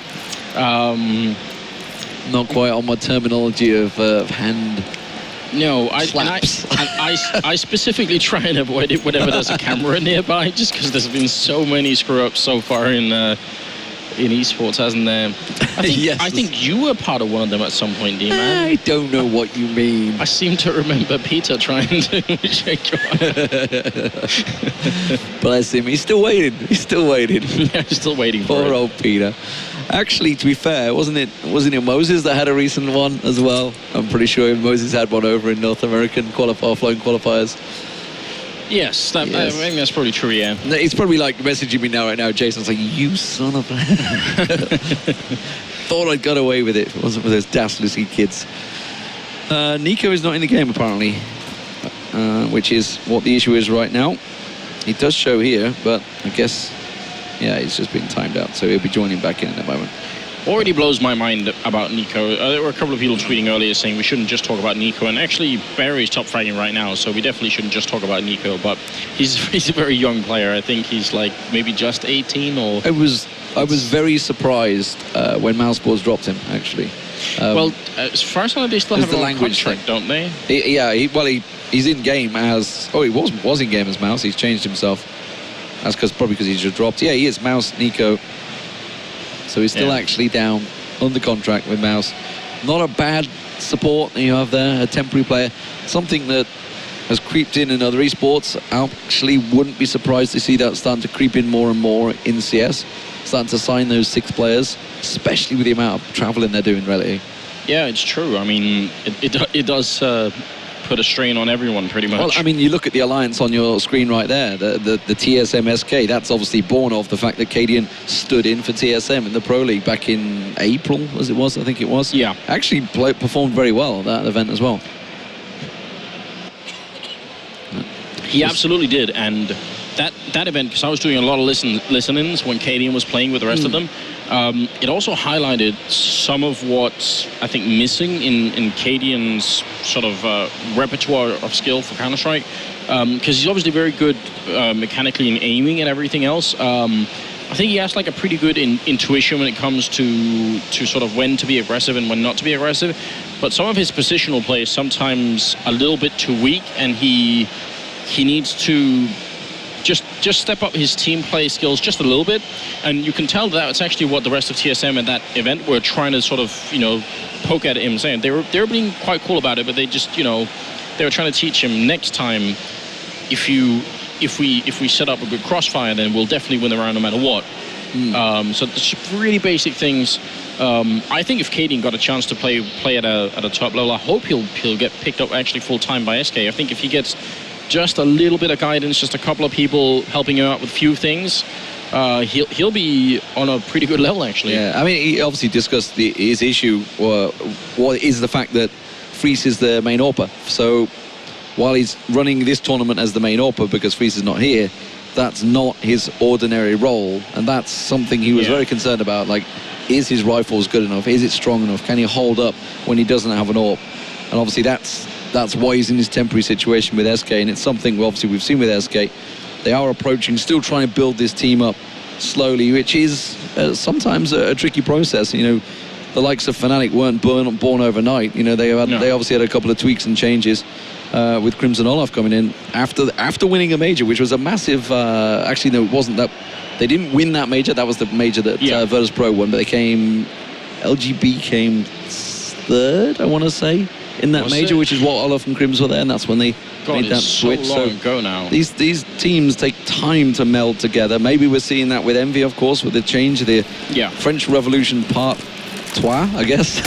not quite on my terminology of hand
No,
slaps.
I specifically try and avoid it whenever there's a camera nearby, just because there's been so many screw-ups so far in esports, hasn't there?
Yes.
I think you were part of one of them at some point, D-Man.
I don't know what you mean.
I seem to remember Peter trying to shake your hand.
Bless him. He's still waiting. He's still waiting.
Yeah, still waiting for
Poor
it.
old Peter. Actually, to be fair, wasn't it Moses that had a recent one as well? I'm pretty sure Moses had one over in North American flying qualifiers.
Yes, I think that's probably true, yeah.
No, he's probably like messaging me now right now. Jason's like, you son of a... Thought I'd got away with it if it wasn't for those dastardly kids. Nico is not in the game apparently, which is what the issue is right now. He does show here, but I guess, yeah, he's just being timed out, so he'll be joining back in a moment.
Already blows my mind about Nico. There were a couple of people tweeting earlier saying we shouldn't just talk about Nico, and actually Barry's top fragging right now, so we definitely shouldn't just talk about Nico, but he's a very young player. I think he's like maybe just 18 or... I was
very surprised when Mousesports dropped him, actually.
Well, as far as I know, they still have
the
a
language
contract, don't they?
He's in game as... Oh, he was in game as Mouse. He's changed himself. That's probably because he's just dropped. Yeah, he is Mouse Nico. So he's still actually down under contract with Mouse. Not a bad support that you have there, a temporary player. Something that has creeped in other esports. I actually wouldn't be surprised to see that starting to creep in more and more in CS. Starting to sign those 6 players, especially with the amount of traveling they're doing, really.
Yeah, it's true. I mean, it does put a strain on everyone, pretty much.
Well, I mean, you look at the alliance on your screen right there, the TSM SK, that's obviously born of the fact that Cadian stood in for TSM in the Pro League back in April, as it was, I think it was.
Yeah.
Actually performed very well at that event as well.
He absolutely did, and that event, because I was doing a lot of listen-ins when Cadian was playing with the rest of them, it also highlighted some of what's, I think, missing in Cadian's sort of repertoire of skill for Counter-Strike, because he's obviously very good mechanically in aiming and everything else. I think he has like a pretty good intuition when it comes to sort of when to be aggressive and when not to be aggressive, but some of his positional play is sometimes a little bit too weak, and he needs to just step up his team play skills just a little bit, and you can tell that it's actually what the rest of TSM at that event were trying to sort of, poke at him, saying they were being quite cool about it, but they just, they were trying to teach him next time, if we set up a good crossfire, then we'll definitely win the round no matter what. So there's really basic things. I think if Cadian got a chance to play at a top level, I hope he'll get picked up actually full time by SK. I think if he gets just a little bit of guidance, just a couple of people helping him out with a few things, he'll be on a pretty good level, actually.
Yeah, I mean, he obviously discussed his issue, what is the fact that Freeze is the main AWPer. So while he's running this tournament as the main AWPer because Freeze is not here, that's not his ordinary role, and that's something he was very concerned about. Like, is his rifles good enough? Is it strong enough? Can he hold up when he doesn't have an AWP? And obviously that's why he's in this temporary situation with SK, and it's something obviously we've seen with SK. They are approaching, still trying to build this team up slowly, which is sometimes a tricky process. The likes of Fnatic weren't born overnight. They obviously had a couple of tweaks and changes with Crimson Olaf coming in after winning a major, which was a massive. Actually, no, it wasn't that. They didn't win that major. That was the major that Virtus Pro won, but LGB came third, I want to say, in that major, which is what Olaf and Crims were there, and that's when they made that switch.
So long ago now.
These teams take time to meld together. Maybe we're seeing that with Envy, of course, with the change of the French Revolution Part 2, I guess.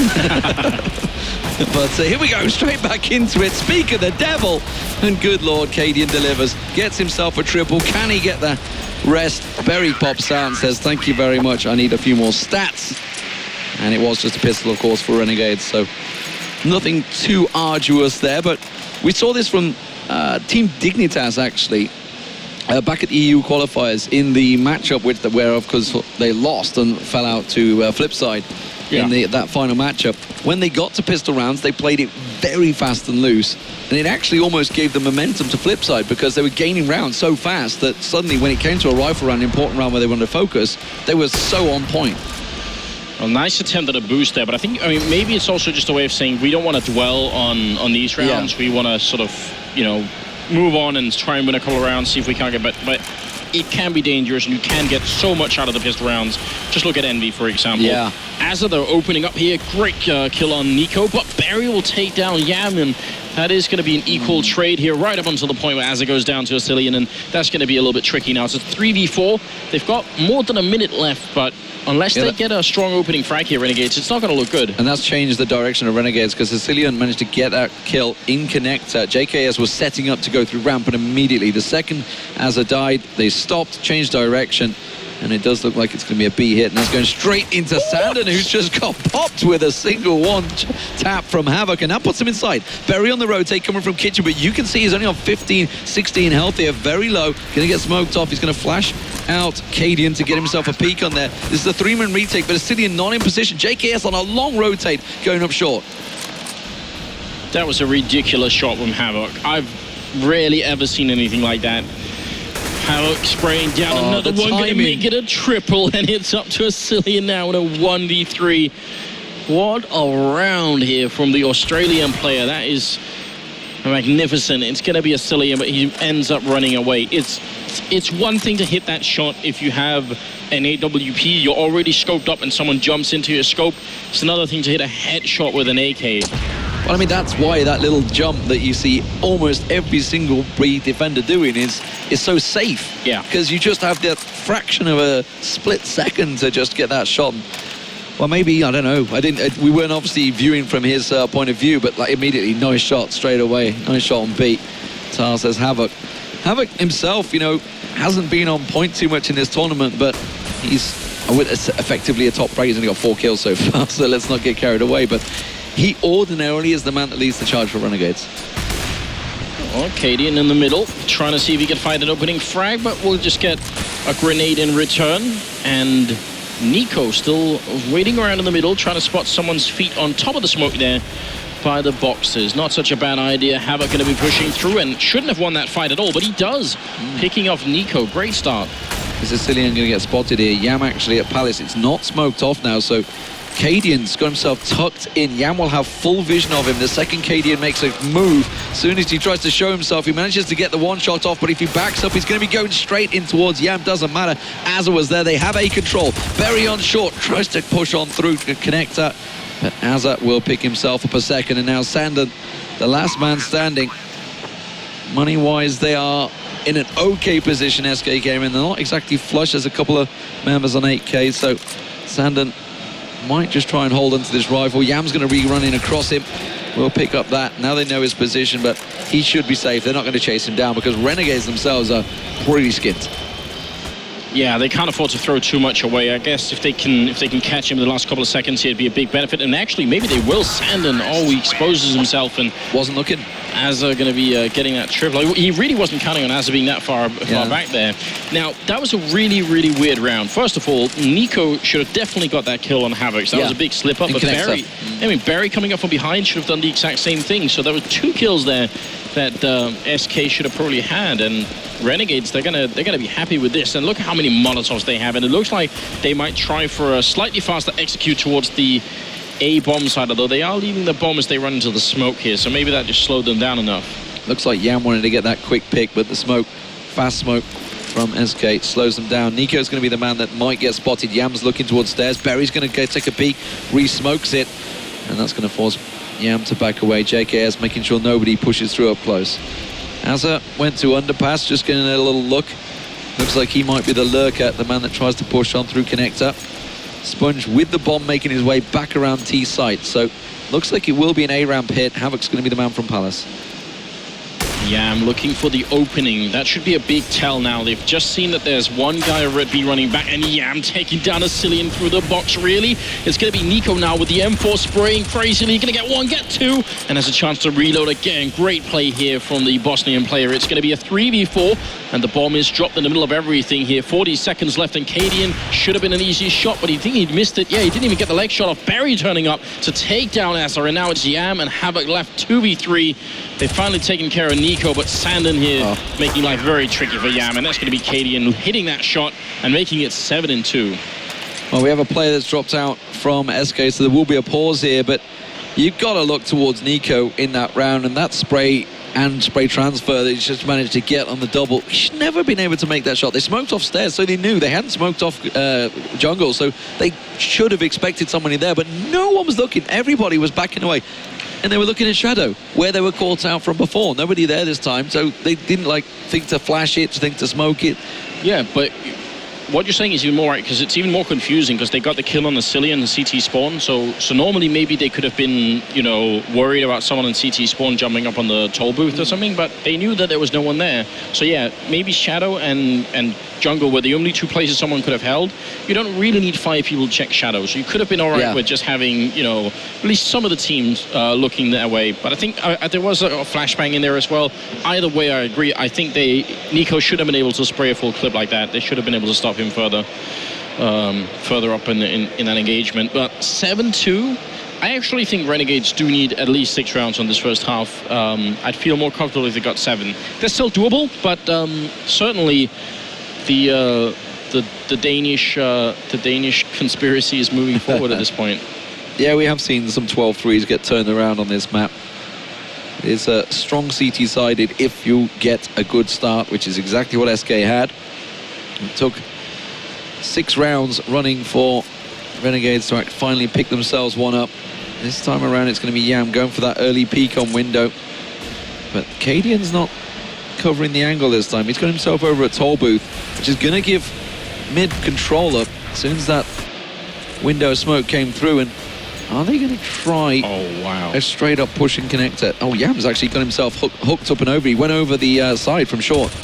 But here we go, straight back into it. Speak of the devil, and good Lord, Cadian delivers, gets himself a triple. Can he get the rest? Berry pops out and says, thank you very much, I need a few more stats. And it was just a pistol, of course, for Renegades, so nothing too arduous there. But we saw this from Team Dignitas, actually, back at the EU qualifiers in the matchup where, of course, they lost and fell out to Flipside in that final matchup. When they got to pistol rounds, they played it very fast and loose, and it actually almost gave them momentum to Flipside because they were gaining rounds so fast that suddenly when it came to a rifle round, an important round where they wanted to focus, they were so on point.
Well, nice attempt at a boost there, but I think, I mean, maybe it's also just a way of saying we don't want to dwell on these rounds.
Yeah.
We want to sort of, you know, move on and try and win a couple of rounds, see if we can't get, but it can be dangerous, and you can get so much out of the pistol rounds. Just look at Envy, for example.
Yeah.
Azza, though, opening up here. Great kill on Nico, but Barry will take down Yam, and that is going to be an equal trade here right up until the point where Azza goes down to Asilian, and that's going to be a little bit tricky now. It's a 3v4. They've got more than a minute left, but unless they get a strong opening frag here, Renegades, it's not going to look good.
And that's changed the direction of Renegades, because Sicilian managed to get that kill in connector. JKS was setting up to go through ramp, and immediately the second Azza died, they stopped, changed direction, and it does look like it's going to be a B hit, and that's going straight into Sandon, who's just got popped with a single one tap from Havoc, and that puts him inside. Berry on the rotate coming from Kitchen, but you can see he's only on 15, 16 health here, very low, going to get smoked off. He's going to flash out Cadian to get himself a peek on there. This is a 3-man retake, but Asilian not in position. JKS on a long rotate going up short.
That was a ridiculous shot from Havoc. I've rarely ever seen anything like that. Havoc spraying down another one, going to make it a triple, and it's up to Asilian now in a 1v3. What a round here from the Australian player. That is magnificent. It's going to be Asilian, but he ends up running away. It's one thing to hit that shot if you have an AWP, you're already scoped up and someone jumps into your scope. It's another thing to hit a headshot with an AK.
Well, I mean, that's why that little jump that you see almost every single Breed defender doing is so safe.
Yeah.
Because you just have that fraction of a split second to just get that shot. Well, maybe, I don't know. We weren't obviously viewing from his point of view, but like immediately, nice shot straight away. Nice shot on beat. Tar says Havoc. Havoc himself, you know, hasn't been on point too much in this tournament, but he's effectively a top frag. He's only got 4 kills so far, so let's not get carried away. But he ordinarily is the man that leads the charge for Renegades.
Well, Cadian in the middle, trying to see if he can find an opening frag, but we'll just get a grenade in return. And Nico still waiting around in the middle, trying to spot someone's feet on top of the smoke there by the boxes. Not such a bad idea. Havoc going to be pushing through and shouldn't have won that fight at all, but he does. Picking off Nico. Great start.
Is Sicilian going to get spotted here? Yam actually at Palace. It's not smoked off now, so Cadian's got himself tucked in. Yam will have full vision of him. The second Cadian makes a move. As soon as he tries to show himself, he manages to get the one shot off, but if he backs up, he's going to be going straight in towards Yam. Doesn't matter. Azza was there. They have A control. Berry on short. Tries to push on through to connector, but Azza will pick himself up a second. And now Sandon, the last man standing. Money-wise, they are in an okay position, SK Gaming. They're not exactly flush. There's a couple of members on 8K, so Sandon might just try and hold onto this rifle. Yam's going to rerun in across him. We'll pick up that. Now they know his position, but he should be safe. They're not going to chase him down because Renegades themselves are pretty skint.
Yeah, they can't afford to throw too much away. I guess if they can catch him in the last couple of seconds, it'd be a big benefit. And actually, maybe they will. Sandon, he exposes himself and
wasn't looking.
Azza going to be getting that triple. He really wasn't counting on Azza being that far back there. Now, that was a really, really weird round. First of all, Nico should have definitely got that kill on Havoc. So that was a big slip up. But Barry, Barry coming up from behind should have done the exact same thing. So there were 2 kills there that SK should have probably had. And Renegades, they're gonna be happy with this. And look how many Molotovs they have. And it looks like they might try for a slightly faster execute towards the A bomb side, although they are leaving the bomb as they run into the smoke here, so maybe that just slowed them down enough.
Looks like Yam wanted to get that quick pick, but the smoke, fast smoke from SK slows them down. Nico's going to be the man that might get spotted. Yam's looking towards stairs. Barry's going to go take a peek, re-smokes it, and that's going to force Yam to back away. JKS making sure nobody pushes through up close. Azza went to underpass, just getting a little look. Looks like he might be the lurker, the man that tries to push on through connector. Sponge with the bomb making his way back around T site, so looks like it will be an A ramp hit. Havoc's going to be the man from Palace.
Yam looking for the opening. That should be a big tell now. They've just seen that there's one guy at Red B running back, and Yam taking down Asilian through the box, really. It's going to be Nico now with the M4 spraying crazily. Going to get 1, get 2, and has a chance to reload again. Great play here from the Bosnian player. It's going to be a 3v4, and the bomb is dropped in the middle of everything here. 40 seconds left, and Cadian should have been an easy shot, but he'd missed it. Yeah, he didn't even get the leg shot off. Barry turning up to take down Azza, and now it's Yam and Havoc left 2v3. They've finally taken care of Nico, but Sandon here making life very tricky for Yam, and that's going to be Cadian hitting that shot and making it 7-2.
Well, we have a player that's dropped out from SK, so there will be a pause here, but you've got to look towards Nico in that round, and that spray and spray transfer that he's just managed to get on the double. He's never been able to make that shot. They smoked off stairs, so they knew. They hadn't smoked off jungle, so they should have expected somebody there, but no one was looking. Everybody was backing away. And they were looking at Shadow, where they were caught out from before. Nobody there this time, so they didn't think to flash it, think to smoke it.
Yeah, but what you're saying is even more right, because it's even more confusing, because they got the kill on the Cillian and CT spawn, so normally maybe they could have been, worried about someone in CT spawn jumping up on the toll booth or something, but they knew that there was no one there. So yeah, maybe Shadow and jungle were the only two places someone could have held. You don't really need 5 people to check Shadow, so you could have been all right with just having, at least some of the teams looking that way. But I think there was a flashbang in there as well. Either way, I agree. I think Nico should have been able to spray a full clip like that. They should have been able to stop him further up in that engagement. But 7-2, I actually think Renegades do need at least 6 rounds on this first half. I'd feel more comfortable if they got 7. They're still doable, but certainly the Danish conspiracy is moving forward at this point.
Yeah, we have seen some 12-3s get turned around on this map. It's a strong CT-sided if you get a good start, which is exactly what SK had. It took 6 rounds running for Renegades to finally pick themselves one up. This time around it's going to be Yam going for that early peek on window. But Cadian's not covering the angle this time. He's got himself over a toll booth, which is going to give mid control up as soon as that window smoke came through. And are they going to try a straight up pushing connector? Oh, Yam's actually got himself hooked up and over. He went over the side from short.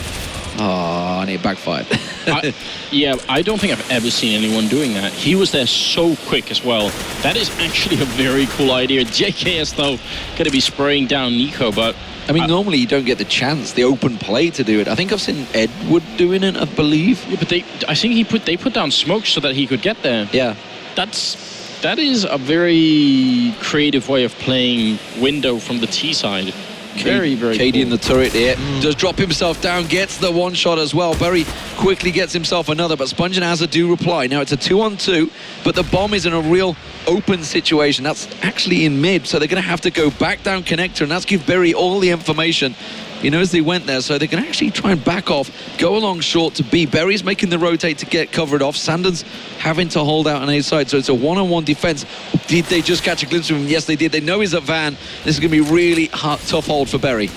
Oh, and it backfired.
I don't think I've ever seen anyone doing that. He was there so quick as well. That is actually a very cool idea. JKS, though, going to be spraying down Nico, but...
I mean, normally you don't get the chance, the open play to do it. I think I've seen Edward doing it, I believe.
Yeah, but I think they put down smoke so that he could get there.
Yeah.
That is a very creative way of playing window from the T side. Very, very
Cady
cool.
in the turret here. Does drop himself down, gets the one shot as well. Very quickly gets himself another, but Sponge and Azza do reply. Now it's a 2-on-2, but the bomb is in a real open situation. That's actually in mid, so they're going to have to go back down connector, and that's give Berry all the information, as they went there. So they can actually try and back off, go along short to B. Berry's making the rotate to get covered off. Sandon's having to hold out on A side, so it's a one-on-one defense. Did they just catch a glimpse of him? Yes, they did. They know he's at Van. This is going to be really tough hold for Berry.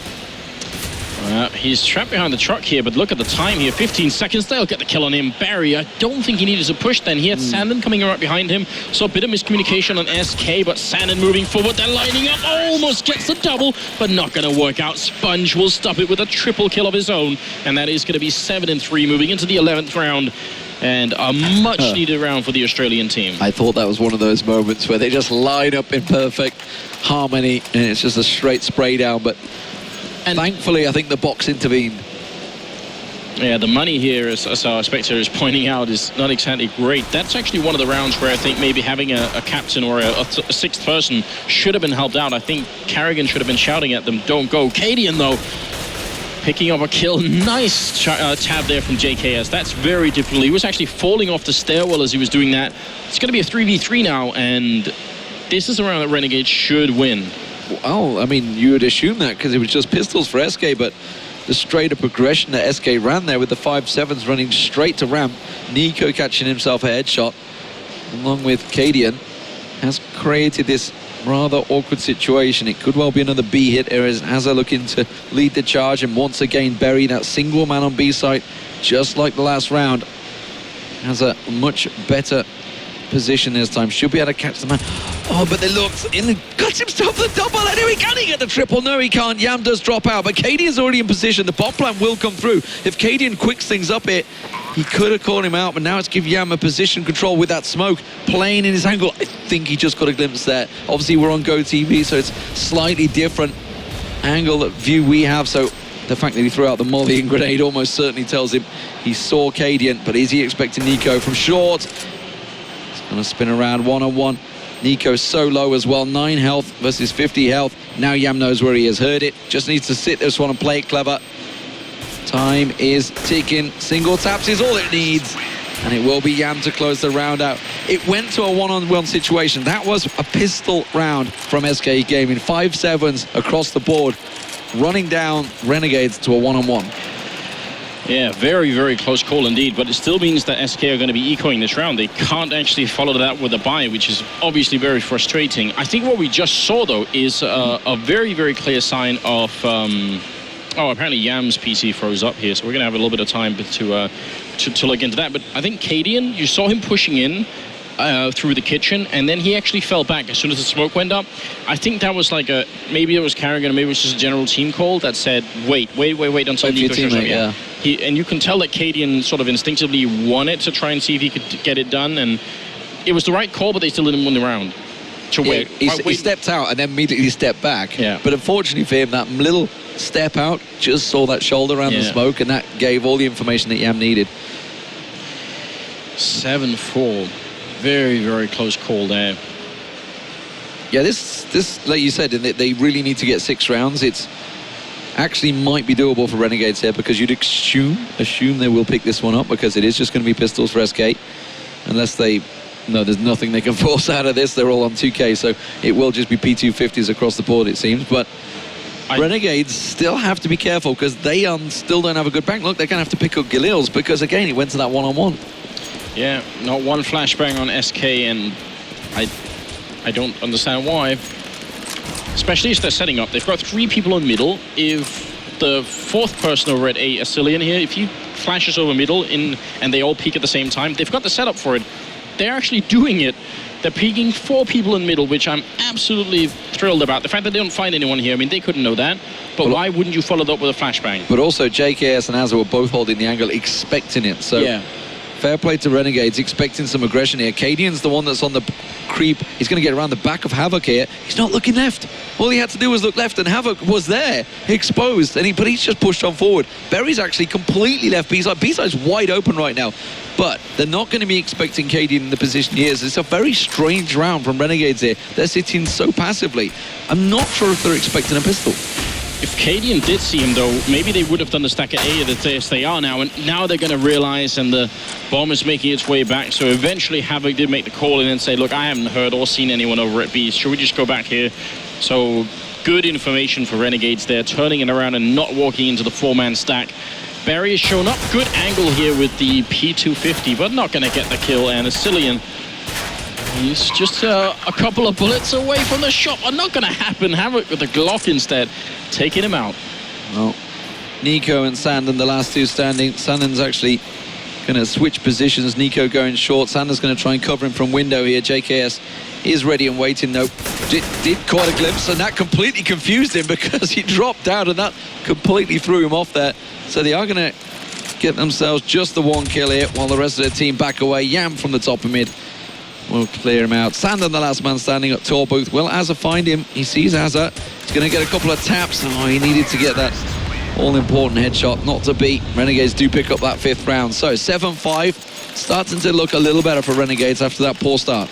He's trapped behind the truck here, but look at the time here. 15 seconds, they'll get the kill on him. Barry, I don't think he needed to push then. He had Sandon coming right behind him, so a bit of miscommunication on SK, but Sandon moving forward. They're lining up, almost gets the double, but not going to work out. Sponge will stop it with a triple kill of his own, and that is going to be 7-3 moving into the 11th round. And a much-needed round for the Australian team.
I thought that was one of those moments where they just line up in perfect harmony, and it's just a straight spray down, but thankfully, I think the box intervened.
Yeah, the money here, as our Spectre is pointing out, is not exactly great. That's actually one of the rounds where I think maybe having a captain or a sixth person should have been helped out. I think Carrigan should have been shouting at them, don't go. Cadian, though, picking up a kill. Nice tab there from JKS. That's very difficult. He was actually falling off the stairwell as he was doing that. It's going to be a 3v3 now, and this is a round that Renegades should win.
Well, I mean, you would assume that because it was just pistols for SK, but the straight-up progression that SK ran there with the 5-7s running straight to ramp, Nico catching himself a headshot, along with Cadian, has created this rather awkward situation. It could well be another B hit here as Azza looking to lead the charge, and once again Berry, that single man on B site, just like the last round, has a much better position this time. Should be able to catch the man. Oh, but they looked in and got himself the double. And here he can he get the triple? No, he can't. Yam does drop out, but Cadian's already in position. The bomb plan will come through. If Cadian quicks things up here, he could have caught him out, but now it's give Yam a position control with that smoke playing in his angle. I think he just got a glimpse there. Obviously, we're on Go TV, so it's slightly different angle of view we have. So the fact that he threw out the molly and grenade almost certainly tells him he saw Cadian, but is he expecting Nico from short? He's going to spin around one-on-one. Nico's so low as well, 9 health versus 50 health. Now Yam knows where he has heard it. Just needs to sit this one and play it clever. Time is ticking. Single taps is all it needs. And it will be Yam to close the round out. It went to a one-on-one situation. That was a pistol round from SK Gaming. 5-7s across the board, running down Renegades to a one-on-one.
Yeah, very, very close call indeed, but it still means that SK are going to be ecoing this round. They can't actually follow that with a buy, which is obviously very frustrating. I think what we just saw, though, is a very, very clear sign of... oh, apparently Yam's PC froze up here, so we're going to have a little bit of time to look into that. But I think Cadian, you saw him pushing in through the kitchen, and then he actually fell back as soon as the smoke went up. I think that was like maybe it was Carrigan, or maybe it was just a general team call that said, wait until Nico shows up.
Yeah.
And you can tell that Cadian sort of instinctively wanted to try and see if he could get it done, and it was the right call, but they still didn't win the round.
He stepped out and then immediately stepped back.
Yeah.
But unfortunately for him, that little step out just saw that shoulder around the smoke, and that gave all the information that Yam needed.
7-4. Very, very close call there.
Yeah, this, like you said, they really need to get 6 rounds. It's actually might be doable for Renegades here, because you'd assume they will pick this one up, because it is just going to be pistols for SK, unless there's nothing they can force out of this. They're all on 2K, so it will just be P250s across the board, it seems. But Renegades still have to be careful, because they still don't have a good bank. Look, they're going to have to pick up Galil's, because again, it went to that one-on-one.
Yeah, not one flashbang on SK, and I don't understand why. Especially as they're setting up. They've got 3 people in middle. If the 4th person over at Asilian here, if he flashes over middle and they all peek at the same time, they've got the setup for it. They're actually doing it. They're peeking 4 people in middle, which I'm absolutely thrilled about. The fact that they don't find anyone here, I mean, they couldn't know that. But why wouldn't you follow that up with a flashbang?
But also, JKS and Azza were both holding the angle, expecting it. So
yeah.
Fair play to Renegades, expecting some aggression here. Cadian's the one that's on the creep. He's going to get around the back of Havoc here. He's not looking left. All he had to do was look left, and Havoc was there, exposed. But he's just pushed on forward. Berry's actually completely left B-side. B-side's wide open right now. But they're not going to be expecting Cadian in the position he is. It's a very strange round from Renegades here. They're sitting so passively. I'm not sure if they're expecting a pistol.
If Cadian did see him, though, maybe they would have done the stack at A that they are now, and now they're going to realize, and the bomb is making its way back. So eventually Havoc did make the call and then say, look, I haven't heard or seen anyone over at B. Should we just go back here? So good information for Renegades there, turning it around and not walking into the 4-man stack. Barry has shown up. Good angle here with the P250, but not going to get the kill. And Asilian, he's just a couple of bullets away from the shot. Are not going to happen. Havoc with the Glock instead, taking him out.
Well, Nico and Sandon, the last 2 standing. Sandon's actually going to switch positions. Nico going short. Sandon's going to try and cover him from window here. JKS is ready and waiting, though. Did caught a glimpse, and that completely confused him, because he dropped out, and that completely threw him off there. So they are going to get themselves just the 1 kill here, while the rest of their team back away. Yam from the top of mid will clear him out. Sandon, the last man standing up tall booth. Will Azza find him? He sees Azza. He's going to get a couple of taps. Oh, he needed to get that all-important headshot, not to beat. Renegades do pick up that 5th round. So 7-5, starting to look a little better for Renegades after that poor start.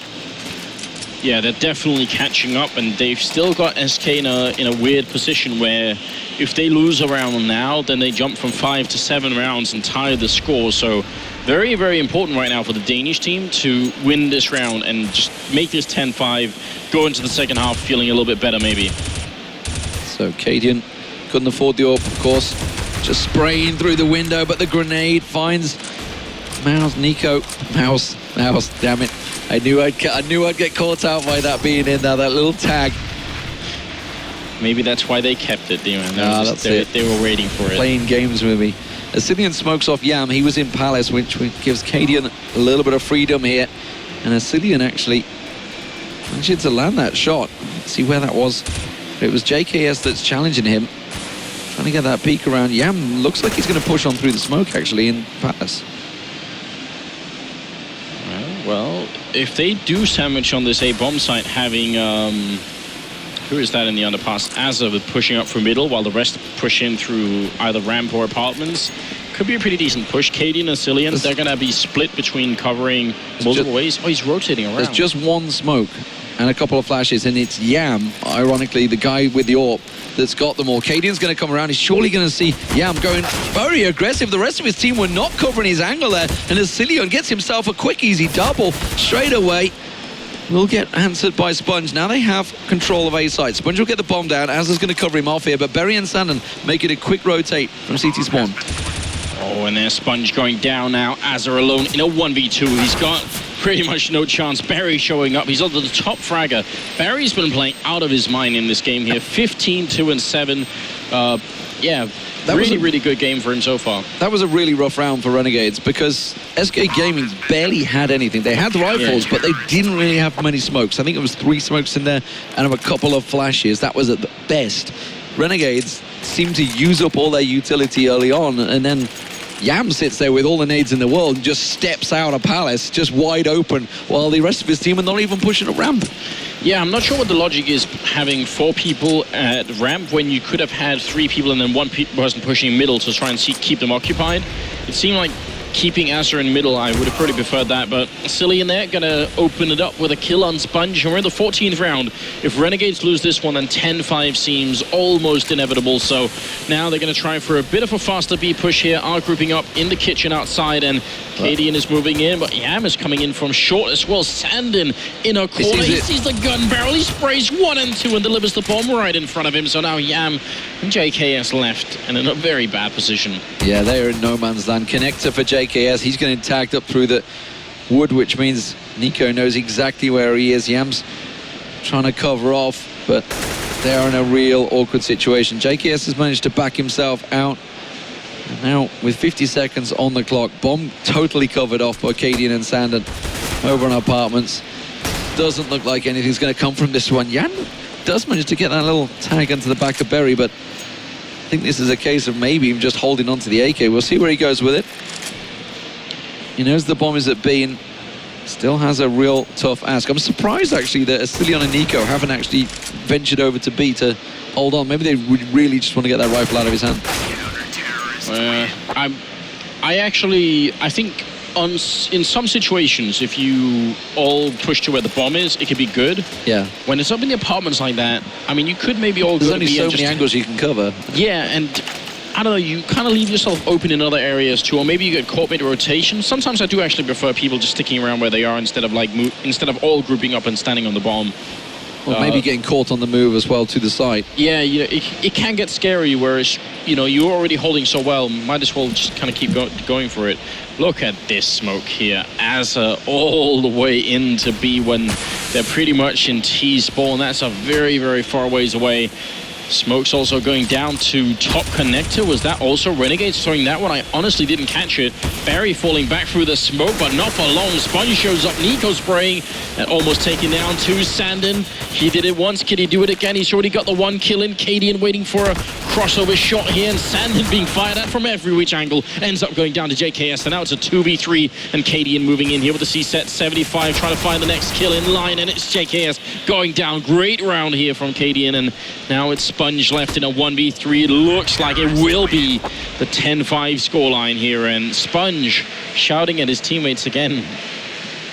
Yeah, they're definitely catching up, and they've still got SK in a weird position where if they lose a round now, then they jump from 5 to 7 rounds and tie the score. So very, very important right now for the Danish team to win this round and just make this 10-5, go into the second half feeling a little bit better maybe.
So Cadian couldn't afford the AWP, of course. Just spraying through the window, but the grenade finds Mouse. Nico. Mouse, damn it. I knew I'd get caught out by that being in there, that little tag.
Maybe that's why they kept it, Demon.
That's it.
They were waiting for it.
Playing games with me. Asilian smokes off Yam. He was in Palace, which gives Cadian a little bit of freedom here. And Asilian actually managed to land that shot. Let's see where that was. It was JKS that's challenging him. Trying to get that peek around. Yam looks like he's going to push on through the smoke, actually, in Palace.
Well, if they do sandwich on this A-bomb site, having, who is that in the underpass? Azza with pushing up from middle, while the rest push in through either ramp or apartments. Could be a pretty decent push. Cadian and Asilian, they're going to be split between covering multiple ways. Oh, he's rotating around.
There's just 1 smoke. and a couple of flashes, and it's Yam, ironically, the guy with the AWP that's got them all. Cadian's going to come around. He's surely going to see Yam going very aggressive. The rest of his team were not covering his angle there, and as Cillian gets himself a quick, easy double straight away, will get answered by Sponge. Now they have control of A side. Sponge will get the bomb down. Azza's going to cover him off here, but Berry and Sandon make it a quick rotate from CT Spawn.
Oh, and there's Sponge going down now. Azza alone in a 1v2. He's got pretty much no chance. Barry showing up. He's on the top fragger. Barry's been playing out of his mind in this game here. 15, 2, and 7. Yeah, that was really good game for him so far.
That was a really rough round for Renegades because SK Gaming barely had anything. They had the rifles, but they didn't really have many smokes. I think it was 3 smokes in there and a couple of flashes. That was at the best. Renegades seemed to use up all their utility early on, and then Yam sits there with all the nades in the world and just steps out of Palace, just wide open, while the rest of his team are not even pushing a ramp.
Yeah, I'm not sure what the logic is having 4 people at ramp when you could have had 3 people and then 1 person pushing middle to try and keep them occupied. It seemed like keeping Azza in middle, I would have pretty preferred that, but Silly in there, gonna open it up with a kill on Sponge, and we're in the 14th round. If Renegades lose this one, then 10-5 seems almost inevitable, so now they're gonna try for a bit of a faster B push here, are grouping up in the kitchen outside, and Cadian is moving in, but Yam is coming in from short as well. Sandin in a corner, he sees the gun barrel, he sprays 1 and 2 and delivers the bomb right in front of him, so now Yam and JKS left, and in a very bad position.
Yeah, they are in no man's land. Connector for JKS, he's getting tagged up through the wood, which means Nico knows exactly where he is. Yam's trying to cover off, but they are in a real awkward situation. JKS has managed to back himself out. And now, with 50 seconds on the clock, bomb totally covered off by Cadian and Sandon over on apartments. Doesn't look like anything's going to come from this one. Yan does manage to get that little tag into the back of Berry, but I think this is a case of maybe him just holding on to the AK. We'll see where he goes with it. He knows the bomb is at B and still has a real tough ask. I'm surprised, actually, that Asilion and Nico haven't actually ventured over to B to hold on. Maybe they would really just want to get that rifle out of his hand.
I think in some situations, if you all push to where the bomb is, it could be good.
Yeah.
When it's up in the apartments like that, I mean, you could maybe all
There's
go
only
to B
so
and
many angles you can cover.
Yeah, and I don't know, you kind of leave yourself open in other areas too, or maybe you get caught mid-rotation. Sometimes I do actually prefer people just sticking around where they are instead of all grouping up and standing on the bomb.
Or maybe getting caught on the move as well to the side.
Yeah, you know, it can get scary, whereas, you know, you're already holding so well, might as well just kind of keep going for it. Look at this smoke here. Azza all the way into B when they're pretty much in T spawn. That's a very, very far ways away. Smoke's also going down to top connector. Was that also Renegades throwing that one? I honestly didn't catch it. Barry falling back through the smoke, but not for long. Sponge shows up. Nico spraying and almost taking down to Sandin. He did it once. Can he do it again? He's already got the 1 kill in. Cadian waiting for a crossover shot here, and Sandin being fired at from every which angle. Ends up going down to JKS, and now it's a 2v3, and Cadian moving in here with the C-set 75, trying to find the next kill in line, and it's JKS going down. Great round here from Cadian, and now it's Sponge left in a 1v3. It looks like it will be the 10-5 scoreline here, and Sponge shouting at his teammates again.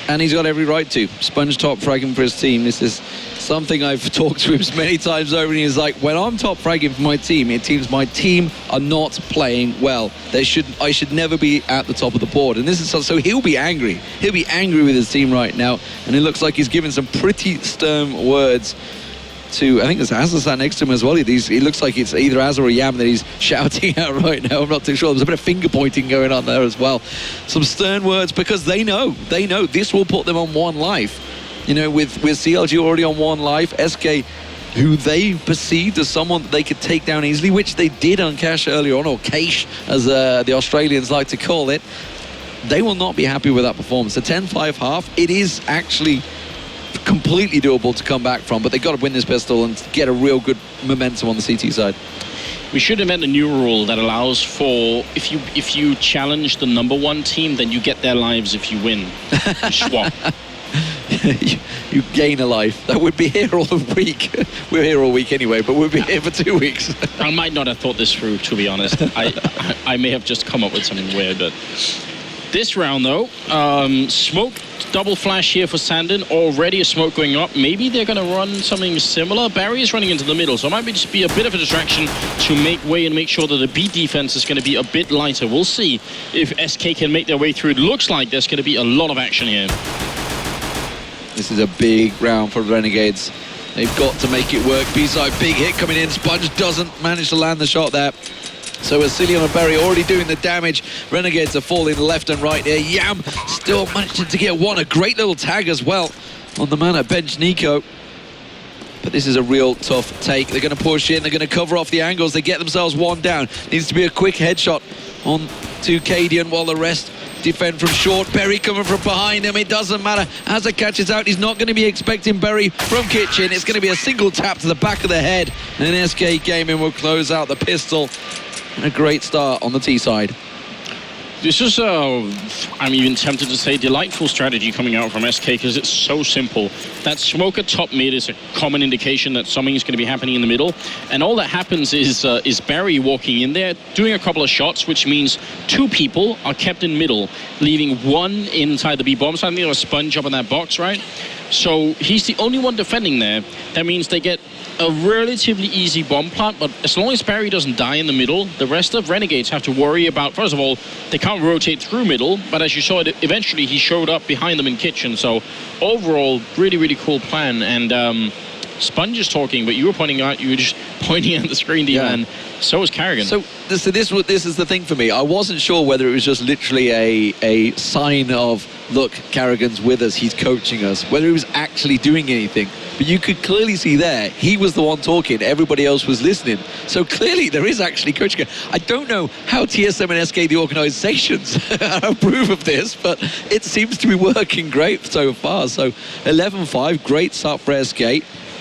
And he's got every right to. Sponge top fragging for his team. This is something I've talked to him many times over, and he's like, when I'm top fragging for my team, it seems my team are not playing well. I should never be at the top of the board. And this is so he'll be angry. He'll be angry with his team right now, and it looks like he's given some pretty stern words to, I think there's Azza sat next to him as well. It looks like it's either Azza or Yam that he's shouting out right now. I'm not too sure. There's a bit of finger pointing going on there as well. Some stern words, because they know this will put them on 1 life. You know, with CLG already on 1 life, SK, who they perceived as someone that they could take down easily, which they did on Cash earlier on, or Cash as the Australians like to call it, they will not be happy with that performance. A 10-5 half, it is actually completely doable to come back from, but they've got to win this pistol and get a real good momentum on the CT side.
We should invent a new rule that allows for, if you challenge the #1 team, then you get their lives if you win. You swap.
you gain a life. That would be here all the week. We're here all week anyway, but we'll be here for 2 weeks.
I might not have thought this through, to be honest. I may have just come up with something weird, but This round, though, smoke double flash here for Sandon. Already a smoke going up. Maybe they're going to run something similar. Barry is running into the middle, so it might just be a bit of a distraction to make way and make sure that the B defense is going to be a bit lighter. We'll see if SK can make their way through. It looks like there's going to be a lot of action here.
This is a big round for Renegades. They've got to make it work. B-side, big hit coming in. Sponge doesn't manage to land the shot there. So Asilion and Barry already doing the damage. Renegades are falling left and right here. Yam still managing to get one. A great little tag as well on the man at bench, Nico. But this is a real tough take. They're going to push in. They're going to cover off the angles. They get themselves one down. Needs to be a quick headshot on to Cadian while the rest defend from short. Berry coming from behind him. It doesn't matter. As it catches out, he's not going to be expecting Berry from Kitchen. It's going to be a single tap to the back of the head. And SK Gaming will close out the pistol. And a great start on the T side.
This is, I'm even tempted to say, delightful strategy coming out from SK because it's so simple. That smoke at top mid is a common indication that something is going to be happening in the middle. And all that happens is Barry walking in there, doing a couple of shots, which means 2 people are kept in middle, leaving 1 inside the B bomb. So I think there was a sponge up in that box, right? So he's the only one defending there. That means they get a relatively easy bomb plant, but as long as Barry doesn't die in the middle, the rest of Renegades have to worry about, first of all, they can't rotate through middle, but as you saw, eventually he showed up behind them in kitchen. So overall, really, really cool plan. And Sponge is talking, but you were pointing out, you were just pointing at the screen, D-Man. So was Carrigan.
So this is the thing for me. I wasn't sure whether it was just literally a sign of, look, Carrigan's with us, he's coaching us, whether he was actually doing anything. But you could clearly see there, he was the one talking, everybody else was listening. So clearly there is actually coaching. I don't know how TSM and SK, the organizations, approve of this, but it seems to be working great so far. So 11-5, great start for SK.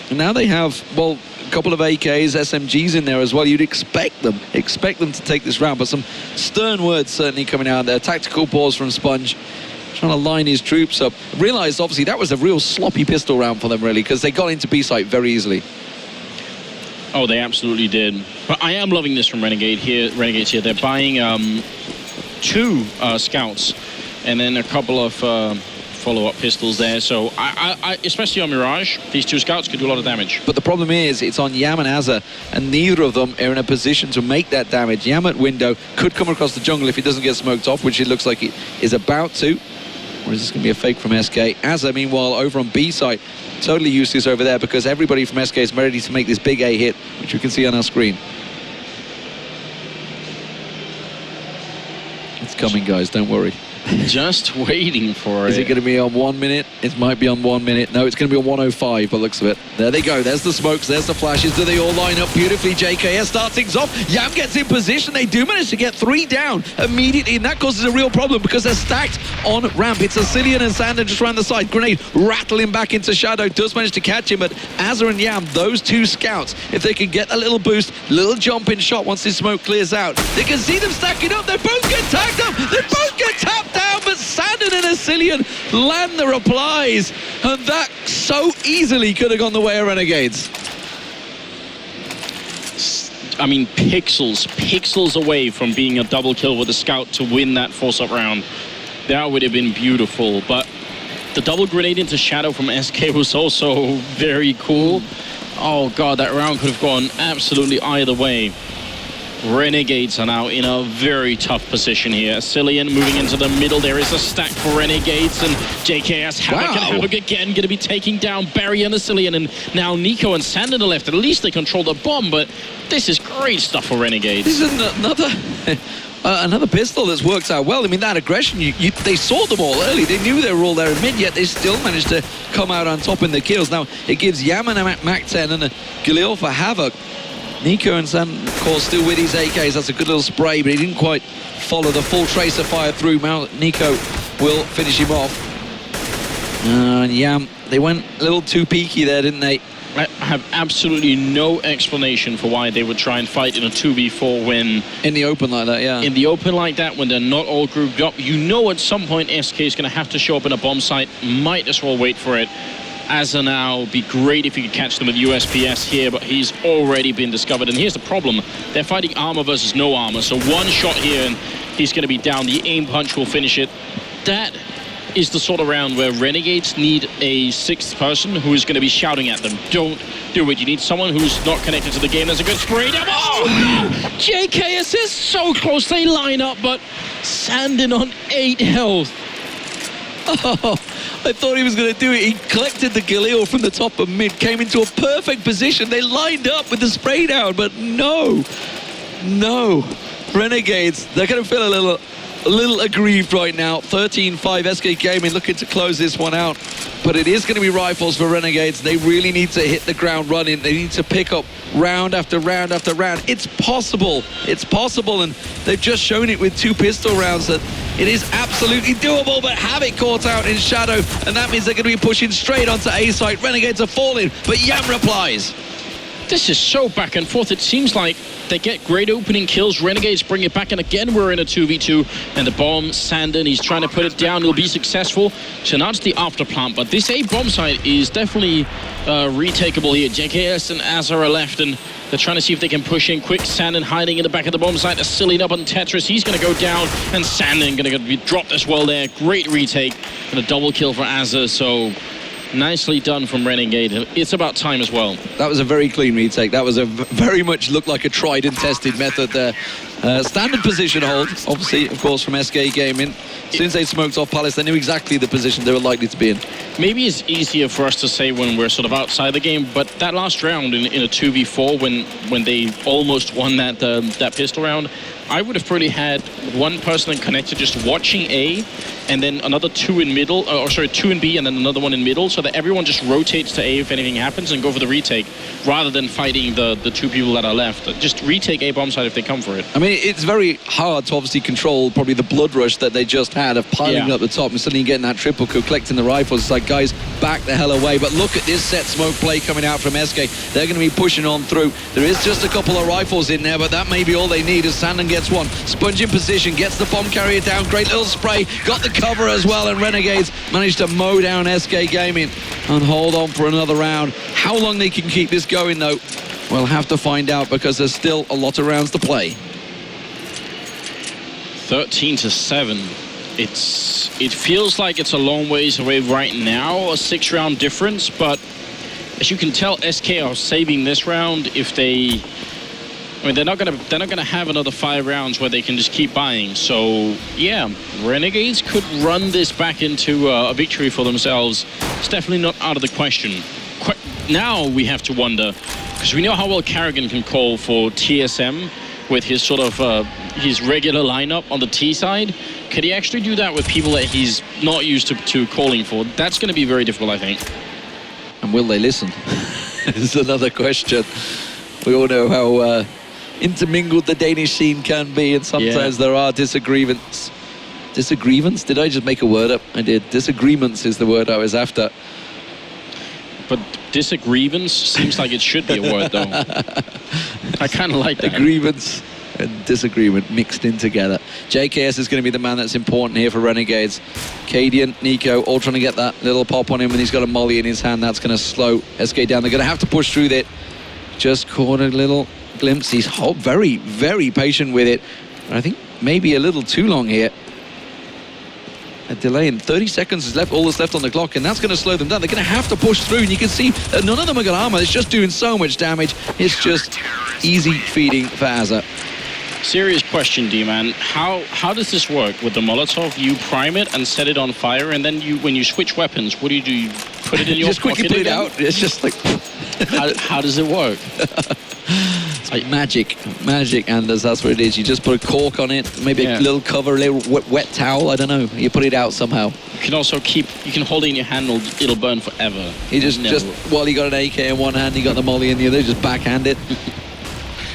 And now they have, well, a couple of AKs, SMGs in there as well. You'd expect them to take this round, but some stern words certainly coming out there. Tactical pause from Sponge, trying to line his troops up. Realized, obviously, that was a real sloppy pistol round for them, really, because they got into B-site very easily.
Oh, they absolutely did. But I am loving this from Renegades here. They're buying 2 scouts and then a couple of follow-up pistols there. So I especially on Mirage, these 2 scouts could do a lot of damage.
But the problem is, it's on Yam and Azza, and neither of them are in a position to make that damage. Yam at window could come across the jungle if he doesn't get smoked off, which it looks like he is about to. Or is this going to be a fake from SK? Azza, meanwhile, over on B side, totally useless over there because everybody from SK is ready to make this big A hit, which we can see on our screen. It's coming, guys, don't worry.
Just waiting for it.
Is it going to be on 1 minute? It might be on 1 minute. No, it's going to be on 105 by the looks of it. There they go. There's the smokes. There's the flashes. Do they all line up beautifully? JKS starts things off. Yam gets in position. They do manage to get 3 down immediately, and that causes a real problem because they're stacked on ramp. It's Asilion and Sander just around the side. Grenade rattling back into Shadow. Does manage to catch him, but Azza and Yam, those 2 scouts, if they can get a little boost, little jump in shot once this smoke clears out, they can see them stacking up. They both get tagged up. They both get tapped down, but Sander and Asilion land the replies, and that so easily could have gone the way of Renegades.
I mean, pixels away from being a double kill with a scout to win that force-up round. That would have been beautiful, but the double grenade into Shadow from SK was also very cool. Oh god, that round could have gone absolutely either way. Renegades are now in a very tough position here. Asilion moving into the middle. There is a stack for Renegades, and JKS Havoc and Havoc again going to be taking down Barry and Asilion, and now Nico and Sand on the left. At least they control the bomb, but this is great stuff for Renegades.
This is another pistol that's worked out well. I mean, that aggression, they saw them all early. They knew they were all there in mid, yet they still managed to come out on top in the kills. Now, it gives Yaman a Mac-10 and a Galil for Havoc. Nico and Sam, of course, still with his AKs. That's a good little spray, but he didn't quite follow the full tracer fire through. Now Nico will finish him off. And Yam, they went a little too peaky there, didn't they?
I have absolutely no explanation for why they would try and fight in a 2v4 when...
In the open like that, yeah.
In the open like that, when they're not all grouped up. You know at some point SK is going to have to show up in a bomb site. Might as well wait for it. As of now, be great if you could catch them with USPS here, but he's already been discovered. And here's the problem. They're fighting armor versus no armor. So one shot here, and he's going to be down. The aim punch will finish it. That is the sort of round where Renegades need a sixth person who is going to be shouting at them. Don't do it. You need someone who's not connected to the game. There's a good spray down. Oh, no! JKS is so close. They line up, but Sandin on 8 health.
Oh, I thought he was going to do it. He collected the Galil from the top of mid, came into a perfect position. They lined up with the spray down, but no. Renegades, they're going to feel a little aggrieved right now. 13-5 SK Gaming looking to close this one out. But it is going to be rifles for Renegades. They really need to hit the ground running. They need to pick up round after round after round. It's possible. It's possible, and they've just shown it with 2 pistol rounds that it is absolutely doable, but have it caught out in shadow, and that means they're going to be pushing straight onto A site. Renegades are falling, but Yam replies.
This is so back and forth. It seems like they get great opening kills. Renegades bring it back, and again we're in a 2v2. And the bomb, Sandin, he's trying to put it down. He'll be successful. So now it's the after plant. But this A bomb site is definitely retakeable here. JKS and Azar are left, and they're trying to see if they can push in quick. Sandin hiding in the back of the bomb site. They're silling up on Tetris. He's going to go down, and Sandin going to be dropped as well there. Great retake and a double kill for Azar. So nicely done from Renegade. It's about time as well.
That was a very clean retake. That was a very much looked like a tried and tested method there. Standard position hold, obviously, of course, from SK Gaming. As soon as they smoked off Palace, they knew exactly the position they were likely to be in.
Maybe it's easier for us to say when we're sort of outside the game, but that last round in a 2v4, when they almost won that pistol round, I would have probably had one person connected just watching A, and then another 2 in middle, 2 in B, and then another one in middle, so that everyone just rotates to A if anything happens and go for the retake, rather than fighting the 2 people that are left. Just retake A bomb site if they come for it.
I mean, it's very hard to obviously control probably the blood rush that they just had of piling up the top and suddenly getting that triple kill, collecting the rifles. It's like, guys, back the hell away. But look at this set smoke play coming out from SK. They're going to be pushing on through. There is just a couple of rifles in there, but that may be all they need as Sandin gets one. Sponge in position, gets the bomb carrier down. Great little spray, got the cover as well, and Renegades managed to mow down SK Gaming and hold on for another round. How long they can keep this going, though, we'll have to find out, because there's still a lot of rounds to play.
13-7. It feels like it's a long ways away right now, a 6-round difference, but as you can tell, SK are saving this round if they... I mean, they're not gonna have another 5 rounds where they can just keep buying. So yeah, Renegades could run this back into a victory for themselves. It's definitely not out of the question. Now we have to wonder, because we know how well Carrigan can call for TSM with his sort of his regular lineup on the T side. Could he actually do that with people that he's not used to calling for? That's going to be very difficult, I think.
And will they listen? Is another question. We all know how intermingled the Danish scene can be, and sometimes there are disagreements. Disagreements? Did I just make a word up? I did. Disagreements is the word I was after.
But disagreements seems like it should be a word, though. I kind of like that.
Agreements and disagreement mixed in together. JKS is going to be the man that's important here for Renegades. Cadian, Nico, all trying to get that little pop on him, and he's got a molly in his hand. That's going to slow SK down. They're going to have to push through that. Just caught a little glimpse. He's very, very patient with it. I think maybe a little too long here. A delay in 30 seconds is left, all that's left on the clock, and that's going to slow them down. They're going to have to push through, and you can see that none of them have got armor. It's just doing so much damage. It's just easy feeding for Azar.
Serious question, D-Man. How does this work with the Molotov? You prime it and set it on fire, and then when you switch weapons, what do? You put it in your
just
pocket
quickly put
again?
it out. It's just like
how does it work?
It's magic, and that's what it is. You just put a cork on it, maybe a little cover, a little wet towel. I don't know. You put it out somehow.
You can also you can hold it in your hand. It'll burn forever.
He just while he got an AK in one hand, he got the molly in the other. Just backhand it.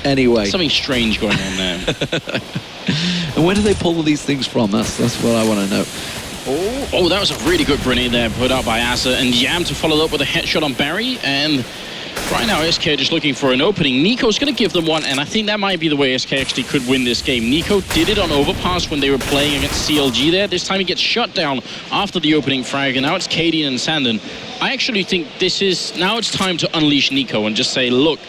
Anyway,
something strange going on there.
And where do they pull these things from? That's what I want to know.
Oh, that was a really good grenade there put out by Azar, and Yam to follow up with a headshot on Barry. And right now, SK just looking for an opening. Nico's going to give them one, and I think that might be the way SK actually could win this game. Nico did it on Overpass when they were playing against CLG there. This time he gets shut down after the opening frag, and now it's Cadian and Sandin. I actually think now it's time to unleash Nico and just say, look,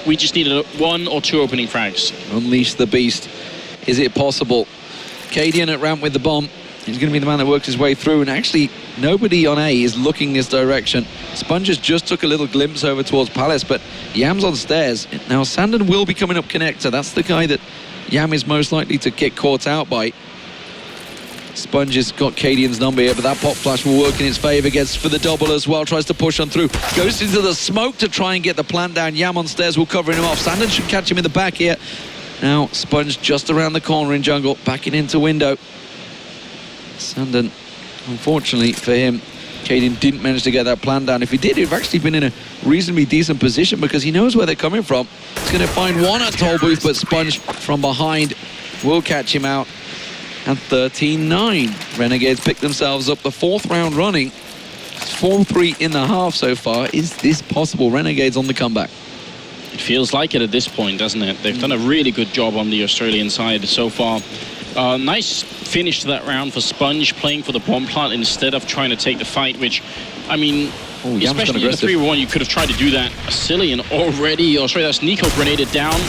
we just needed 1 or 2 opening frags.
Unleash the beast. Is it possible? Cadian at ramp with the bomb. He's going to be the man that works his way through, and actually nobody on A is looking this direction. Sponges just took a little glimpse over towards Palace, but Yam's on stairs. Now Sandon will be coming up connector. That's the guy that Yam is most likely to get caught out by. Sponge has got Cadian's number here, but that pop flash will work in his favour. Gets for the double as well, tries to push on through. Goes into the smoke to try and get the plant down. Yam on stairs will cover him off. Sandon should catch him in the back here. Now Sponge just around the corner in jungle, backing into window. Sandon, unfortunately for him, Cadian didn't manage to get that plan down. If he did, he'd have actually been in a reasonably decent position because he knows where they're coming from. He's going to find one at Toll Booth, but Sponge from behind will catch him out. And 13-9. Renegades pick themselves up the 4th round running. It's 4-3 in the half so far. Is this possible? Renegades on the comeback.
It feels like it at this point, doesn't it? They've done a really good job on the Australian side so far. Nice finish to that round for Sponge, playing for the bomb plant instead of trying to take the fight, which, I mean, especially in the 3-1, you could have tried to do that. Cillian already, that's Nico grenaded down.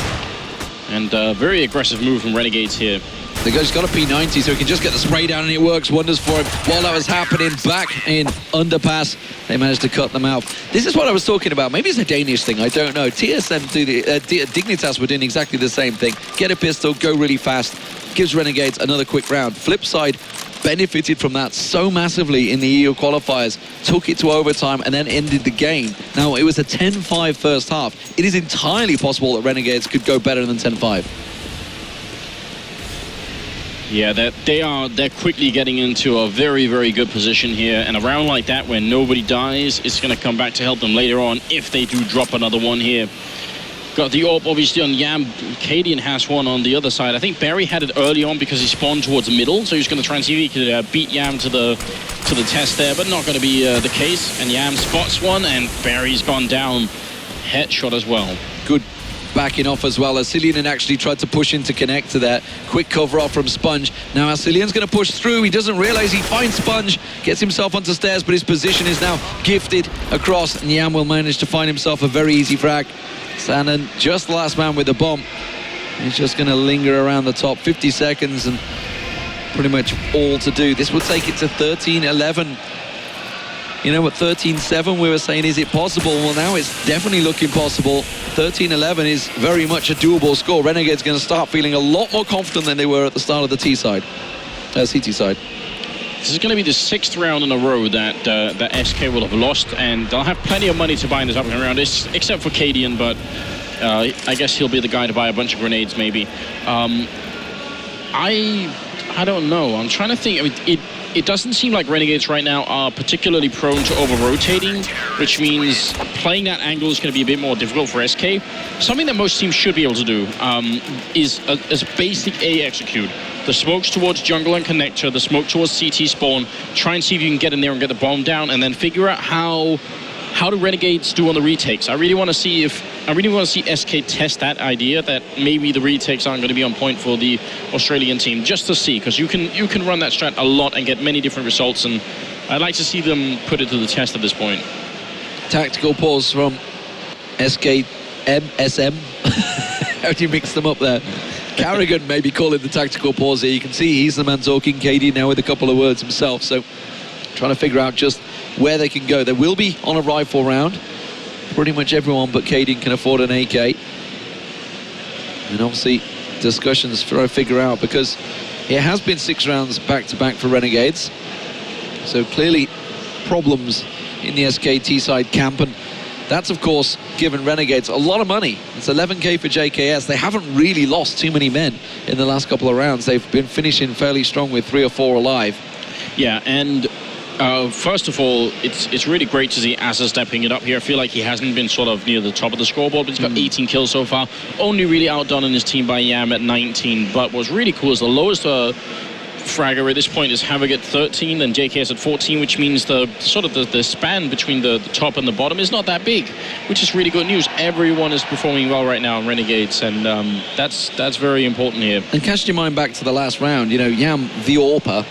And very aggressive move from Renegades here.
The guy's got a P90, so he can just get the spray down, and it works wonders for him. While that was happening, back in underpass, they managed to cut them out. This is what I was talking about. Maybe it's a Danish thing, I don't know. TSM, Dignitas were doing exactly the same thing. Get a pistol, go really fast. Gives Renegades another quick round. Flip side benefited from that so massively in the EU qualifiers. Took it to overtime and then ended the game. Now, it was a 10-5 first half. It is entirely possible that Renegades could go better than 10-5.
Yeah, they're quickly getting into a very, very good position here. And a round like that where nobody dies, it's going to come back to help them later on if they do drop another one here. Got the AWP obviously on Yam. Cadian has one on the other side. I think Barry had it early on because he spawned towards the middle, so he's going to try and see if he could beat Yam to the test there, but not going to be the case. And Yam spots one, and Barry's gone down. Headshot as well. Good
backing off as well as Cillian actually tried to push into connector there. Quick cover off from Sponge. Now as Cillian's going to push through, he doesn't realize he finds Sponge, gets himself onto stairs, but his position is now gifted across, and Yam will manage to find himself a very easy frag. Sandon, just the last man with the bomb. He's just going to linger around the top. 50 seconds and pretty much all to do. This will take it to 13-11. You know what, 13-7 we were saying, is it possible? Well, now it's definitely looking possible. 13-11 is very much a doable score. Renegade's going to start feeling a lot more confident than they were at the start of the CT side.
This is going to be the 6th round in a row that SK will have lost, and they'll have plenty of money to buy in this upcoming round, except for Cadian, but I guess he'll be the guy to buy a bunch of grenades, maybe. I don't know. I'm trying to think. I mean, it doesn't seem like Renegades right now are particularly prone to over-rotating, which means playing that angle is going to be a bit more difficult for SK. Something that most teams should be able to do is a basic A execute. The smokes towards jungle and connector, the smoke towards CT spawn, try and see if you can get in there and get the bomb down, and then figure out how do Renegades do on the retakes. I really want to see SK test that idea that maybe the retakes aren't going to be on point for the Australian team, just to see, because you can run that strat a lot and get many different results, and I'd like to see them put it to the test at this point.
Tactical pause from SM. How do you mix them up there? Carrigan maybe calling the tactical pause here. You can see he's the man talking. KD now with a couple of words himself, so trying to figure out just where they can go. They will be on a rifle round. Pretty much everyone but Caden can afford an AK. And obviously discussions trying to figure out, because it has been 6 rounds back-to-back for Renegades. So clearly problems in the SKT side camp, and that's of course given Renegades a lot of money. It's 11k for JKS. They haven't really lost too many men in the last couple of rounds. They've been finishing fairly strong with 3 or 4 alive.
Yeah, and first of all, it's really great to see Asa stepping it up here. I feel like he hasn't been sort of near the top of the scoreboard, but he's got 18 kills so far. Only really outdone in his team by Yam at 19. But what's really cool is the lowest fragger at this point is Havoc at 13 and JKS at 14, which means the span between the top and the bottom is not that big, which is really good news. Everyone is performing well right now in Renegades, and that's very important here.
And cast your mind back to the last round. You know, Yam the AWPer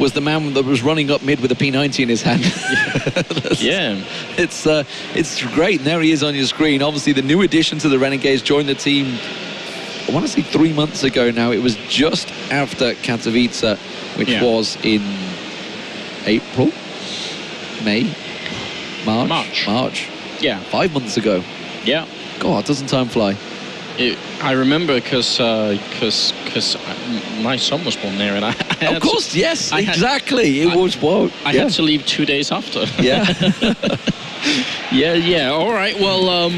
was the man that was running up mid with a P90 in his hand.
Yeah.
It's great, and there he is on your screen. Obviously the new addition to the Renegades joined the team I want to say 3 months ago now. It was just after Katowice, which was in April, May, March.
Yeah.
5 months ago.
Yeah.
God, doesn't time fly?
I remember because my son was born there, and I had
Of course, yes, exactly. It was wild.
I had to leave 2 days after.
Yeah.
Yeah. All right. Well,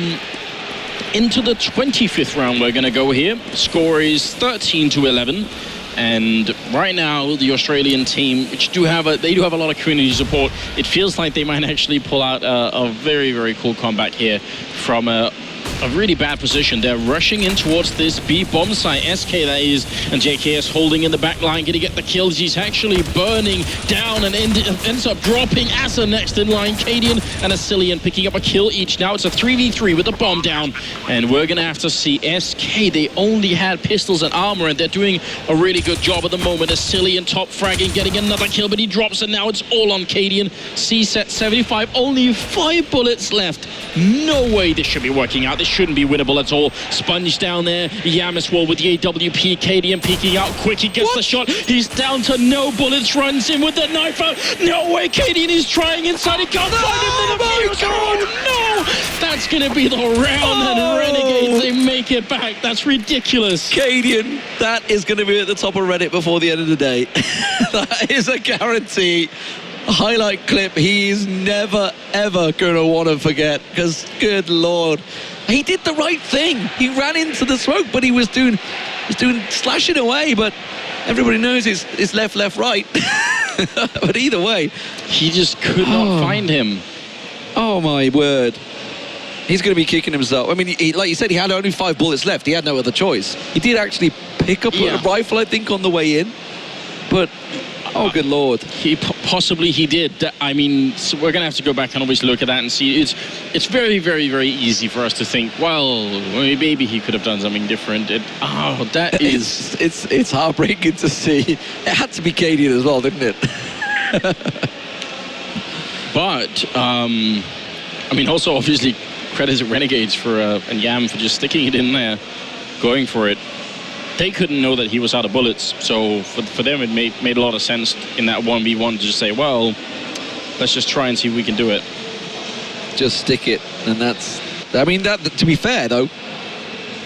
into the 25th round we're going to go here. Score is 13-11. And right now, the Australian team, which do have a lot of community support, it feels like they might actually pull out a very, very cool comeback here from a really bad position. They're rushing in towards this B bomb site. SK, that is, and JKS holding in the back line, going to get the kills. He's actually burning down and ends up dropping Asa next in line. Cadian and Asilian picking up a kill each. Now it's a 3v3 with the bomb down, and we're going to have to see SK. They only had pistols and armor, and they're doing a really good job at the moment. Asilian top fragging, getting another kill, but he drops, and now it's all on Cadian. C-set 75, only 5 bullets left. No way this should be working out. This shouldn't be winnable at all. Sponge down there. Yamaswal with the AWP. Cadian peeking out quick. He gets the shot. He's down to no bullets. Runs in with the knife out. No way. Cadian is trying inside. He can't find him. Oh, no. That's going to be the round. And Renegades, they make it back. That's ridiculous.
Cadian, that is going to be at the top of Reddit before the end of the day. That is a guarantee. Highlight clip he is never ever going to want to forget, because good lord, he did the right thing. He ran into the smoke, but he was doing slashing away, but everybody knows it's left right. But either way,
he just could not find him.
Oh my word. He's going to be kicking himself. I mean, like you said, he had only 5 bullets left. He had no other choice. He did actually pick up a rifle, I think, on the way in, but oh, good lord.
Possibly he did. I mean, so we're going to have to go back and obviously look at that and see. It's very, very, very easy for us to think, well, maybe he could have done something different. That is...
It's heartbreaking to see. It had to be Cadian as well, didn't it?
But, I mean, also, obviously, credit to Renegades and Yam for just sticking it in there, going for it. They couldn't know that he was out of bullets, so for them it made a lot of sense in that 1v1 to just say, well, let's just try and see if we can do it.
Just stick it, and that's... I mean, that to be fair, though,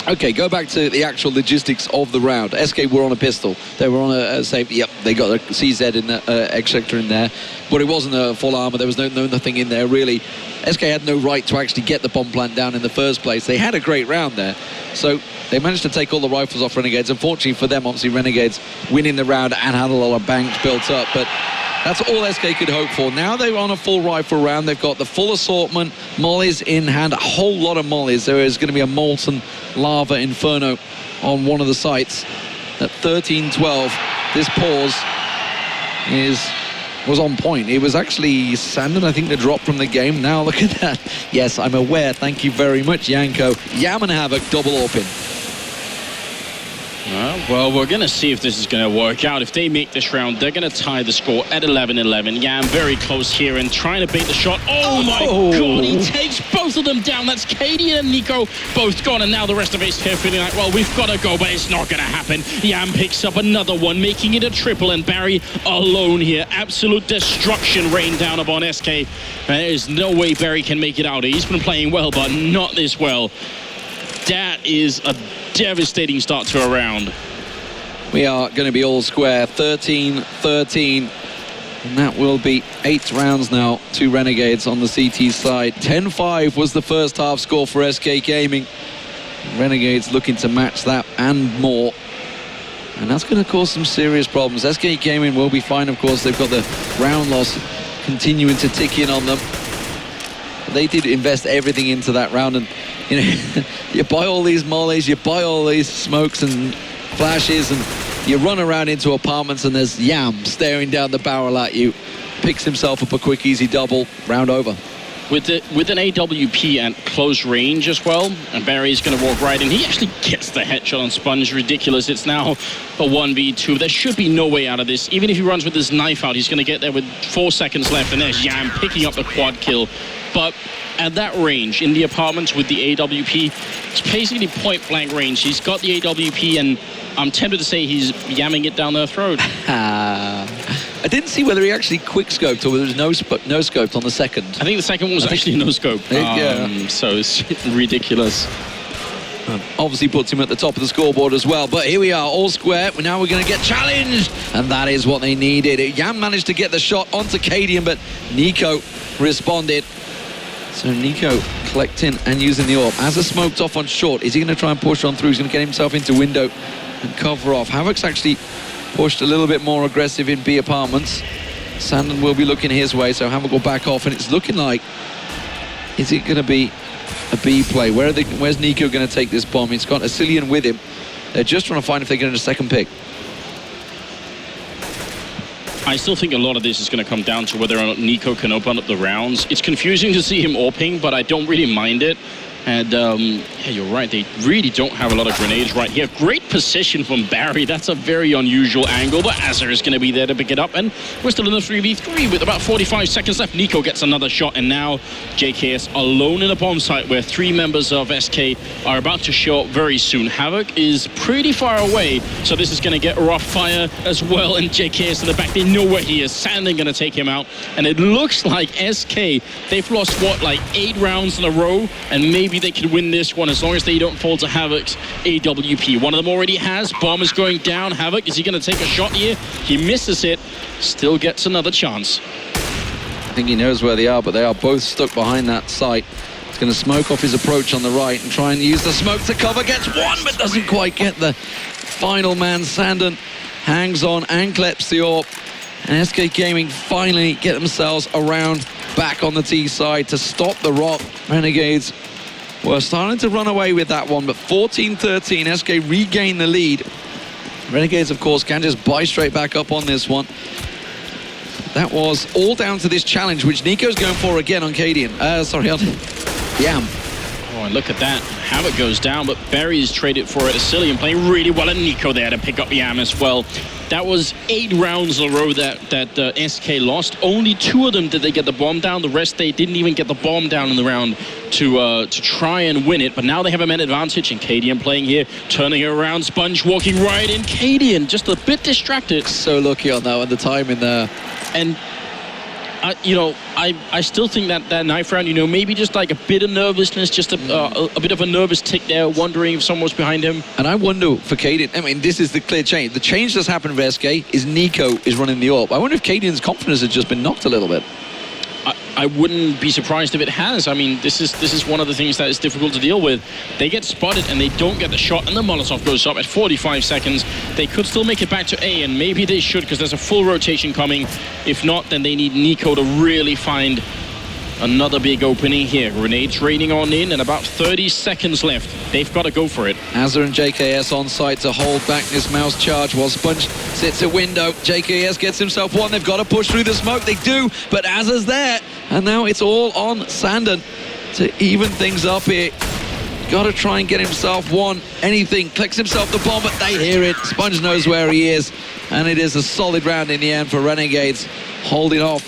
okay, go back to the actual logistics of the round. SK were on a pistol. They were on a safety. Yep, they got a CZ in the X-Sector in there, but it wasn't a full armor. There was nothing in there, really. SK had no right to actually get the bomb plant down in the first place. They had a great round there, so they managed to take all the rifles off Renegades. Unfortunately for them, obviously, Renegades winning the round and had a lot of banks built up, but that's all SK could hope for. Now they're on a full rifle round. They've got the full assortment, mollies in hand, a whole lot of mollies. There is going to be a molten lava inferno on one of the sites. At 13-12, this pause was on point. It was actually Sandon, I think, the drop from the game. Now look at that. Yes, I'm aware. Thank you very much, Yanko. Yam and Havoc double open.
Well, we're going to see if this is going to work out. If they make this round, they're going to tie the score at 11-11. Yam very close here and trying to bait the shot. Oh my god, he takes both of them down. That's Cadian and Nico both gone, and now the rest of Ace here feeling like, well, we've got to go, but it's not going to happen. Yam picks up another one, making it a triple, and Barry alone here. Absolute destruction rained down upon SK. There's no way Barry can make it out. He's been playing well, but not this well. That is a devastating start to a round.
We are going to be all square, 13-13, and that will be 8 rounds now to Renegades on the CT side. 10-5 was the first half score for SK Gaming. Renegades looking to match that and more, and that's going to cause some serious problems. SK Gaming will be fine, of course. They've got the round loss continuing to tick in on them. They did invest everything into that round, and you know, you buy all these mollies, you buy all these smokes and flashes, and you run around into apartments, and there's Yam staring down the barrel at you. Picks himself up a quick, easy double, round over.
With an AWP at close range as well, and Barry's going to walk right in. He actually gets the headshot on Sponge. Ridiculous. It's now a 1v2. There should be no way out of this. Even if he runs with his knife out, he's going to get there with 4 seconds left, and there's Yam picking up the quad kill. But at that range in the apartments with the AWP, it's basically point blank range. He's got the AWP, and I'm tempted to say he's yamming it down their throat.
I didn't see whether he actually quick scoped or whether it was no scoped on the second.
I think the second one was actually no scope.
Yeah.
So it's ridiculous.
Obviously puts him at the top of the scoreboard as well. But here we are, all square. Now we're going to get challenged. And that is what they needed. Yam managed to get the shot onto Cadian, but Nico responded. So Nico collecting and using the AWP. As a smoked off on short, is he going to try and push on through? He's going to get himself into window and cover off. Havoc's actually pushed a little bit more aggressive in B apartments. Sandon will be looking his way, so Havoc will back off. And it's looking like, is it going to be a B play? Where's Nico going to take this bomb? He's got Asilian with him. They're just trying to find if they get a second pick.
I still think a lot of this is going to come down to whether or not Nico can open up the rounds. It's confusing to see him AWPing, but I don't really mind it. And yeah, you're right, they really don't have a lot of grenades right here. Great position from Barry. That's a very unusual angle, but Azar is going to be there to pick it up. And we're still in a 3v3 with about 45 seconds left. Nico gets another shot, and now JKS alone in a bomb site where 3 members of SK are about to show up very soon. Havoc is pretty far away, so this is going to get rough fire as well. And JKS in the back, they know where he is. Sandon going to take him out. And it looks like SK, they've lost, what, like 8 rounds in a row, and maybe they can win this one as long as they don't fall to Havoc's AWP. One of them already has. Bomb is going down. Havoc, is he going to take a shot here? He misses it. Still gets another chance.
I think he knows where they are, but they are both stuck behind that site. He's going to smoke off his approach on the right and try and use the smoke to cover. Gets one, but doesn't quite get the final man. Sandon hangs on and clips the AWP. And SK Gaming finally get themselves around back on the T side to stop the rock. Renegades were starting to run away with that one, but 14-13, SK regain the lead. Renegades, of course, can just buy straight back up on this one. That was all down to this challenge, which Nico's going for again on Cadian. Sorry, on Yam.
Oh, and look at that. Havoc goes down, but Barry's traded for it. Asilian playing really well, and Nico there to pick up Yam as well. That was 8 rounds in a row that SK lost. Only 2 of them did they get the bomb down. The rest, they didn't even get the bomb down in the round to try and win it. But now they have a man advantage, and Cadian playing here, turning it around. Sponge walking right in. Cadian just a bit distracted.
So lucky on that one, the timing there.
And you know, I still think that knife round, you know, maybe just like a bit of nervousness, just a bit of a nervous tick there, wondering if someone was behind him.
And I wonder for Cadian, I mean, this is the clear change. The change that's happened for SK is Nico is running the AWP. I wonder if Cadian's confidence has just been knocked a little bit.
I wouldn't be surprised if it has. I mean, this is one of the things that is difficult to deal with. They get spotted and they don't get the shot, and the Molotov goes up at 45 seconds. They could still make it back to A, and maybe they should, because there's a full rotation coming. If not, then they need Nico to really find another big opening here. Grenades raining on in, and about 30 seconds left. They've got to go for it.
Azar and JKS on site to hold back this mouse charge while Sponge sits at window. JKS gets himself one. They've got to push through the smoke. They do, but Azar's there. And now it's all on Sandon to even things up here. Got to try and get himself one. Anything. Clicks himself the bomb, but they hear it. Sponge knows where he is. And it is a solid round in the end for Renegades. Holding off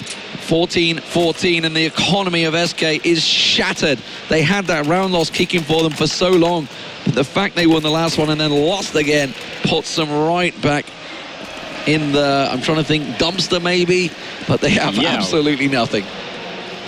14-14, and the economy of SK is shattered. They had that round loss kicking for them for so long. But the fact they won the last one and then lost again puts them right back in the, I'm trying to think, dumpster maybe. But they have absolutely nothing.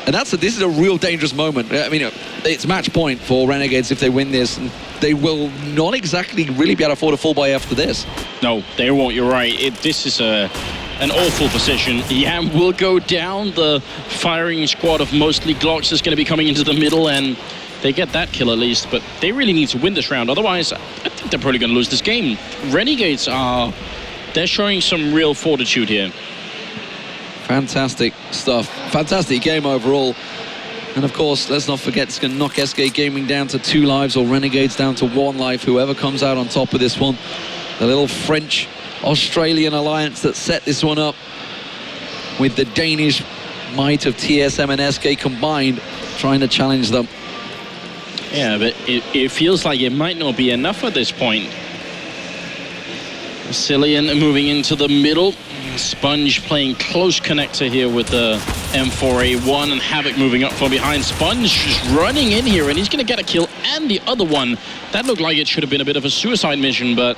And this is a real dangerous moment. I mean, it's match point for Renegades if they win this. And they will not exactly really be able to afford a full buy after this.
No, they won't. You're right. This is an awful position. Yam will go down. The firing squad of mostly Glocks is going to be coming into the middle, and they get that kill at least. But they really need to win this round. Otherwise, I think they're probably going to lose this game. Renegades they're showing some real fortitude here.
Fantastic stuff. Fantastic game overall. And of course, let's not forget, it's going to knock SK Gaming down to 2 lives, or Renegades down to 1 life. Whoever comes out on top of this one. The little French-Australian alliance that set this one up with the Danish might of TSM and SK combined, trying to challenge them.
Yeah, but it feels like it might not be enough at this point. Cillian moving into the middle. Sponge playing close connector here with the M4A1 and Havoc moving up from behind. Sponge just running in here, and he's going to get a kill. And the other one, that looked like it should have been a bit of a suicide mission, but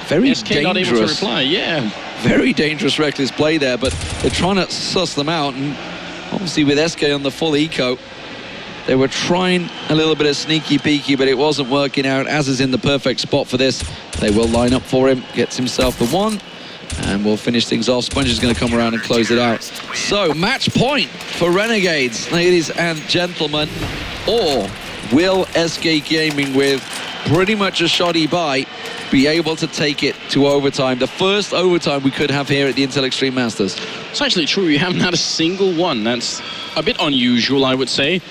very
SK
dangerous.
not able to reply. Yeah.
Very dangerous, reckless play there, but they're trying to suss them out. And obviously with SK on the full eco, they were trying a little bit of sneaky peeky, but it wasn't working out. Az is in the perfect spot for this. They will line up for him, gets himself the one, and we'll finish things off. Sponge is going to come around and close it out. So, match point for Renegades, ladies and gentlemen. Or will SK Gaming, with pretty much a shoddy bye, be able to take it to overtime? The first overtime we could have here at the Intel Extreme Masters.
It's actually true. You haven't had a single one. That's a bit unusual, I would say.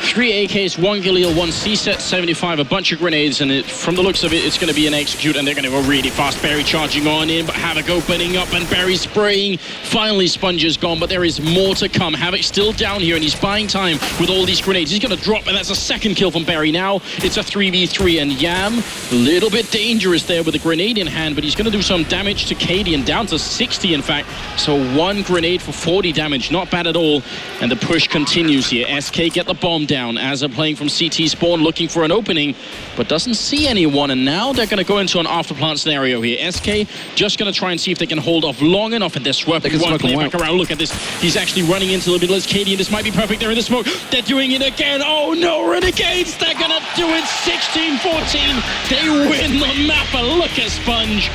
3 AKs, 1 Galil, 1 C-Set 75, a bunch of grenades, and from the looks of it, it's going to be an execute, and they're going to go really fast. Barry charging on in, but Havoc opening up, and Barry spraying. Finally, Sponge is gone, but there is more to come. Havoc still down here, and he's buying time with all these grenades. He's going to drop, and that's a second kill from Barry. Now it's a 3v3, and Yam, a little bit dangerous there with a grenade in hand, but he's going to do some damage to Cadian, down to 60, in fact. So 1 grenade for 40 damage, not bad at all, and the push continues here. SK get the bomb down as they're playing from CT spawn, looking for an opening, but doesn't see anyone, and now they're going to go into an after-plant scenario here. SK just going to try and see if they can hold off long enough, and they're swerving one play back around. Look at this. He's actually running into the middle as Cadian. This might be perfect. They're in the smoke. They're doing it again. Oh no, Renegades! They're going to do it. 16-14. They win the map. A look at Sponge.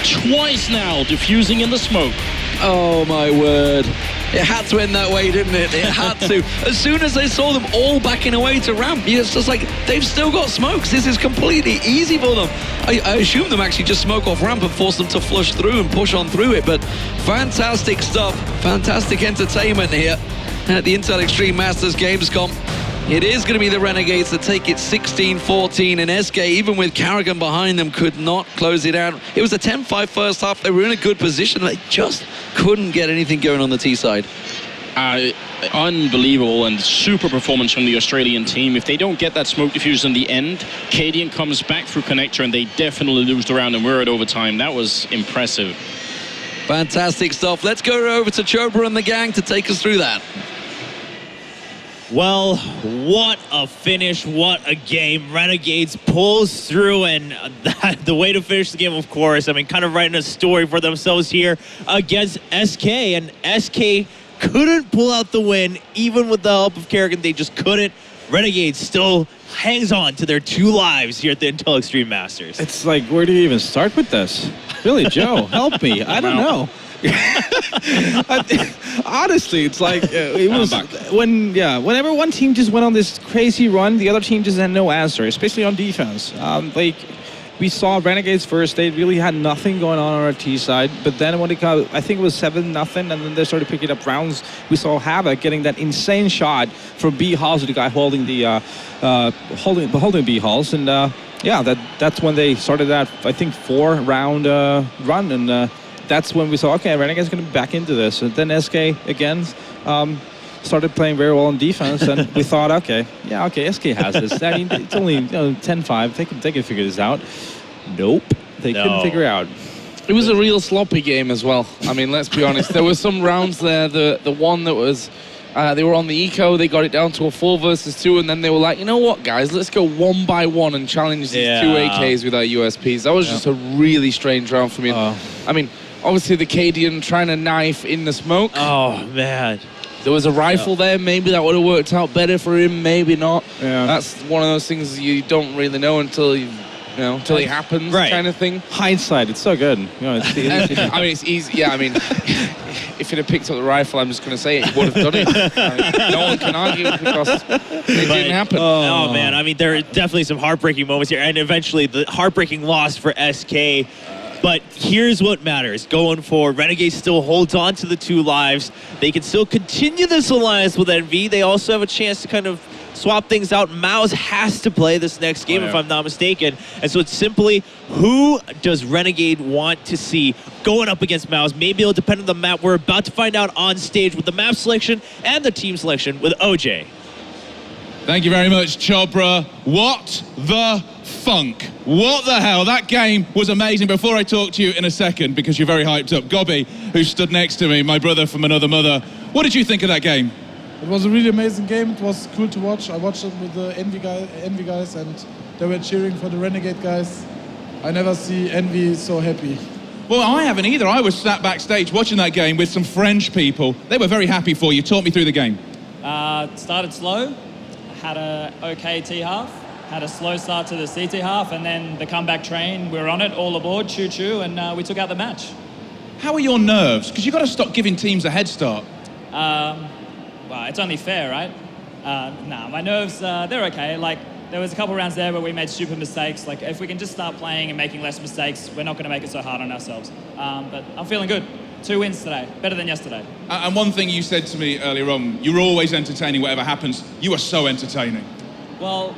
Twice now, diffusing in the smoke.
Oh my word. It had to end that way, didn't it? It had to. As soon as they saw them all backing away to ramp, it's just like, they've still got smokes. This is completely easy for them. I assume them actually just smoke off ramp and force them to flush through and push on through it. But fantastic stuff. Fantastic entertainment here at the Intel Extreme Masters Gamescom. It is going to be the Renegades that take it 16-14, and SK, even with Carrigan behind them, could not close it out. It was a 10-5 first half. They were in a good position. They just couldn't get anything going on the T side.
Unbelievable and super performance from the Australian team. If they don't get that smoke diffuse in the end, Cadian comes back through connector, and they definitely lose the round, and we're at overtime. That was impressive.
Fantastic stuff. Let's go over to Chopra and the gang to take us through that.
Well, what a finish, what a game. Renegades pulls through, and the way to finish the game, of course, I mean, kind of writing a story for themselves here against SK, and SK couldn't pull out the win, even with the help of Kerrigan. They just couldn't. Renegades still hangs on to their 2 lives here at the Intel Extreme Masters.
It's like, where do you even start with this? Really, Joe, help me. I don't know. Honestly, it's like it was whenever one team just went on this crazy run, the other team just had no answer, especially on defense. Like we saw Renegades first, they really had nothing going on our T side, but then when it got, I think it was 7-0, and then they started picking up rounds. We saw Havoc getting that insane shot from B halls, the guy holding the holding B halls, and that's when they started that, I think, 4-round run, and that's when we saw, okay, Renegade's going to be back into this. And then SK, again, started playing very well on defense, and we thought, okay, SK has this. I mean, it's only 10-5. They can figure this out. Nope, they couldn't figure it out.
It was a real sloppy game as well. I mean, let's be honest. There were some rounds there. The one that was, they were on the eco, they got it down to a 4 versus 2, and then they were like, you know what, guys, let's go 1 by 1 and challenge these 2 AKs with our USPs. That was just a really strange round for me. I mean, obviously the Cadian trying to knife in the smoke.
Oh, man.
There was a rifle there. Maybe that would have worked out better for him. Maybe not. Yeah. That's one of those things you don't really know until until it happens, kind of thing.
Hindsight, it's so good. It's
I mean, it's easy. Yeah, I mean, if it had picked up the rifle, I'm just going to say it would have done it. No one can argue because it didn't happen.
Oh, man. I mean, there are definitely some heartbreaking moments here, and eventually the heartbreaking loss for SK. But here's what matters. Going forward, Renegades still holds on to the 2 lives. They can still continue this alliance with NV. They also have a chance to kind of swap things out. Mouse has to play this next game, if I'm not mistaken. And so it's simply, who does Renegade want to see going up against Mouse? Maybe it'll depend on the map. We're about to find out on stage with the map selection and the team selection with OJ.
Thank you very much, Chopra. What the funk? What the hell? That game was amazing. Before I talk to you in a second, because you're very hyped up, Gobby, who stood next to me, my brother from another mother, What did you think of that game?
It was a really amazing game. It was cool to watch. I watched it with the Envy guys, and they were cheering for the Renegade guys. I never see Envy so happy.
Well, I haven't either. I was sat backstage watching that game with some French people. They were very happy for you. Talk me through the game.
Started slow, had a okay T half, had a slow start to the CT half, and then the comeback train, we were on it, all aboard, choo-choo, and we took out the match.
How are your nerves? Because you've got to stop giving teams a head start.
Well, it's only fair, right? Nah, my nerves, they're okay. Like, there was a couple rounds there where we made stupid mistakes. Like, if we can just start playing and making less mistakes, we're not going to make it so hard on ourselves. But I'm feeling good. 2 wins today, better than yesterday.
And one thing you said to me earlier on, you're always entertaining whatever happens. You are so entertaining.
Well,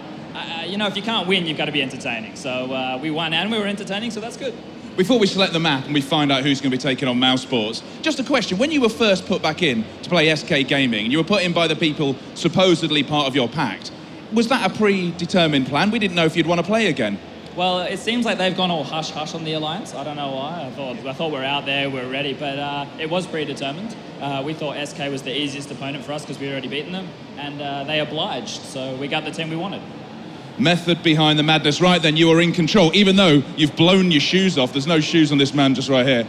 you know, if you can't win, you've got to be entertaining. So we won and we were entertaining, so that's good.
Before we select the map and we find out who's going to be taking on Mouse Sports, just a question. When you were first put back in to play SK Gaming, and you were put in by the people supposedly part of your pact, was that a predetermined plan? We didn't know if you'd want to play again.
Well, it seems like they've gone all hush-hush on the Alliance. I don't know why. I thought we were out there, we were ready, but it was predetermined. We thought SK was the easiest opponent for us because we'd already beaten them, and they obliged, so we got the team we wanted.
Method behind the madness. Right then, you are in control, even though you've blown your shoes off. There's no shoes on this man just right here.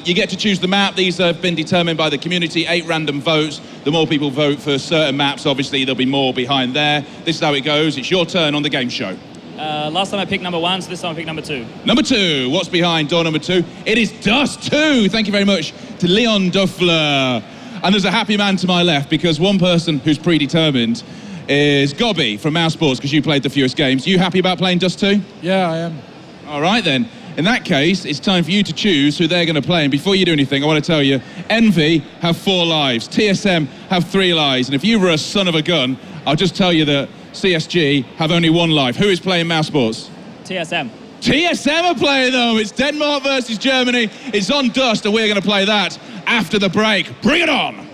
You get to choose the map. These have been determined by the community, 8 random votes. The more people vote for certain maps, obviously there'll be more behind there. This is how it goes. It's your turn on the game show.
Last time I picked number 1, so this time I picked number 2.
Number 2, what's behind door number 2? It is Dust 2. Thank you very much to Leon Duffler. And there's a happy man to my left, because one person who's predetermined is Gobby from Mouse Sports, because you played the fewest games. You happy about playing Dust 2?
Yeah, I am.
All right then. In that case, it's time for you to choose who they're going to play. And before you do anything, I want to tell you, Envy have 4 lives, TSM have 3 lives. And if you were a son of a gun, I'll just tell you that CSG have only 1 life. Who is playing Mouse Sports?
TSM.
TSM are playing them. It's Denmark versus Germany. It's on Dust, and we're going to play that after the break. Bring it on.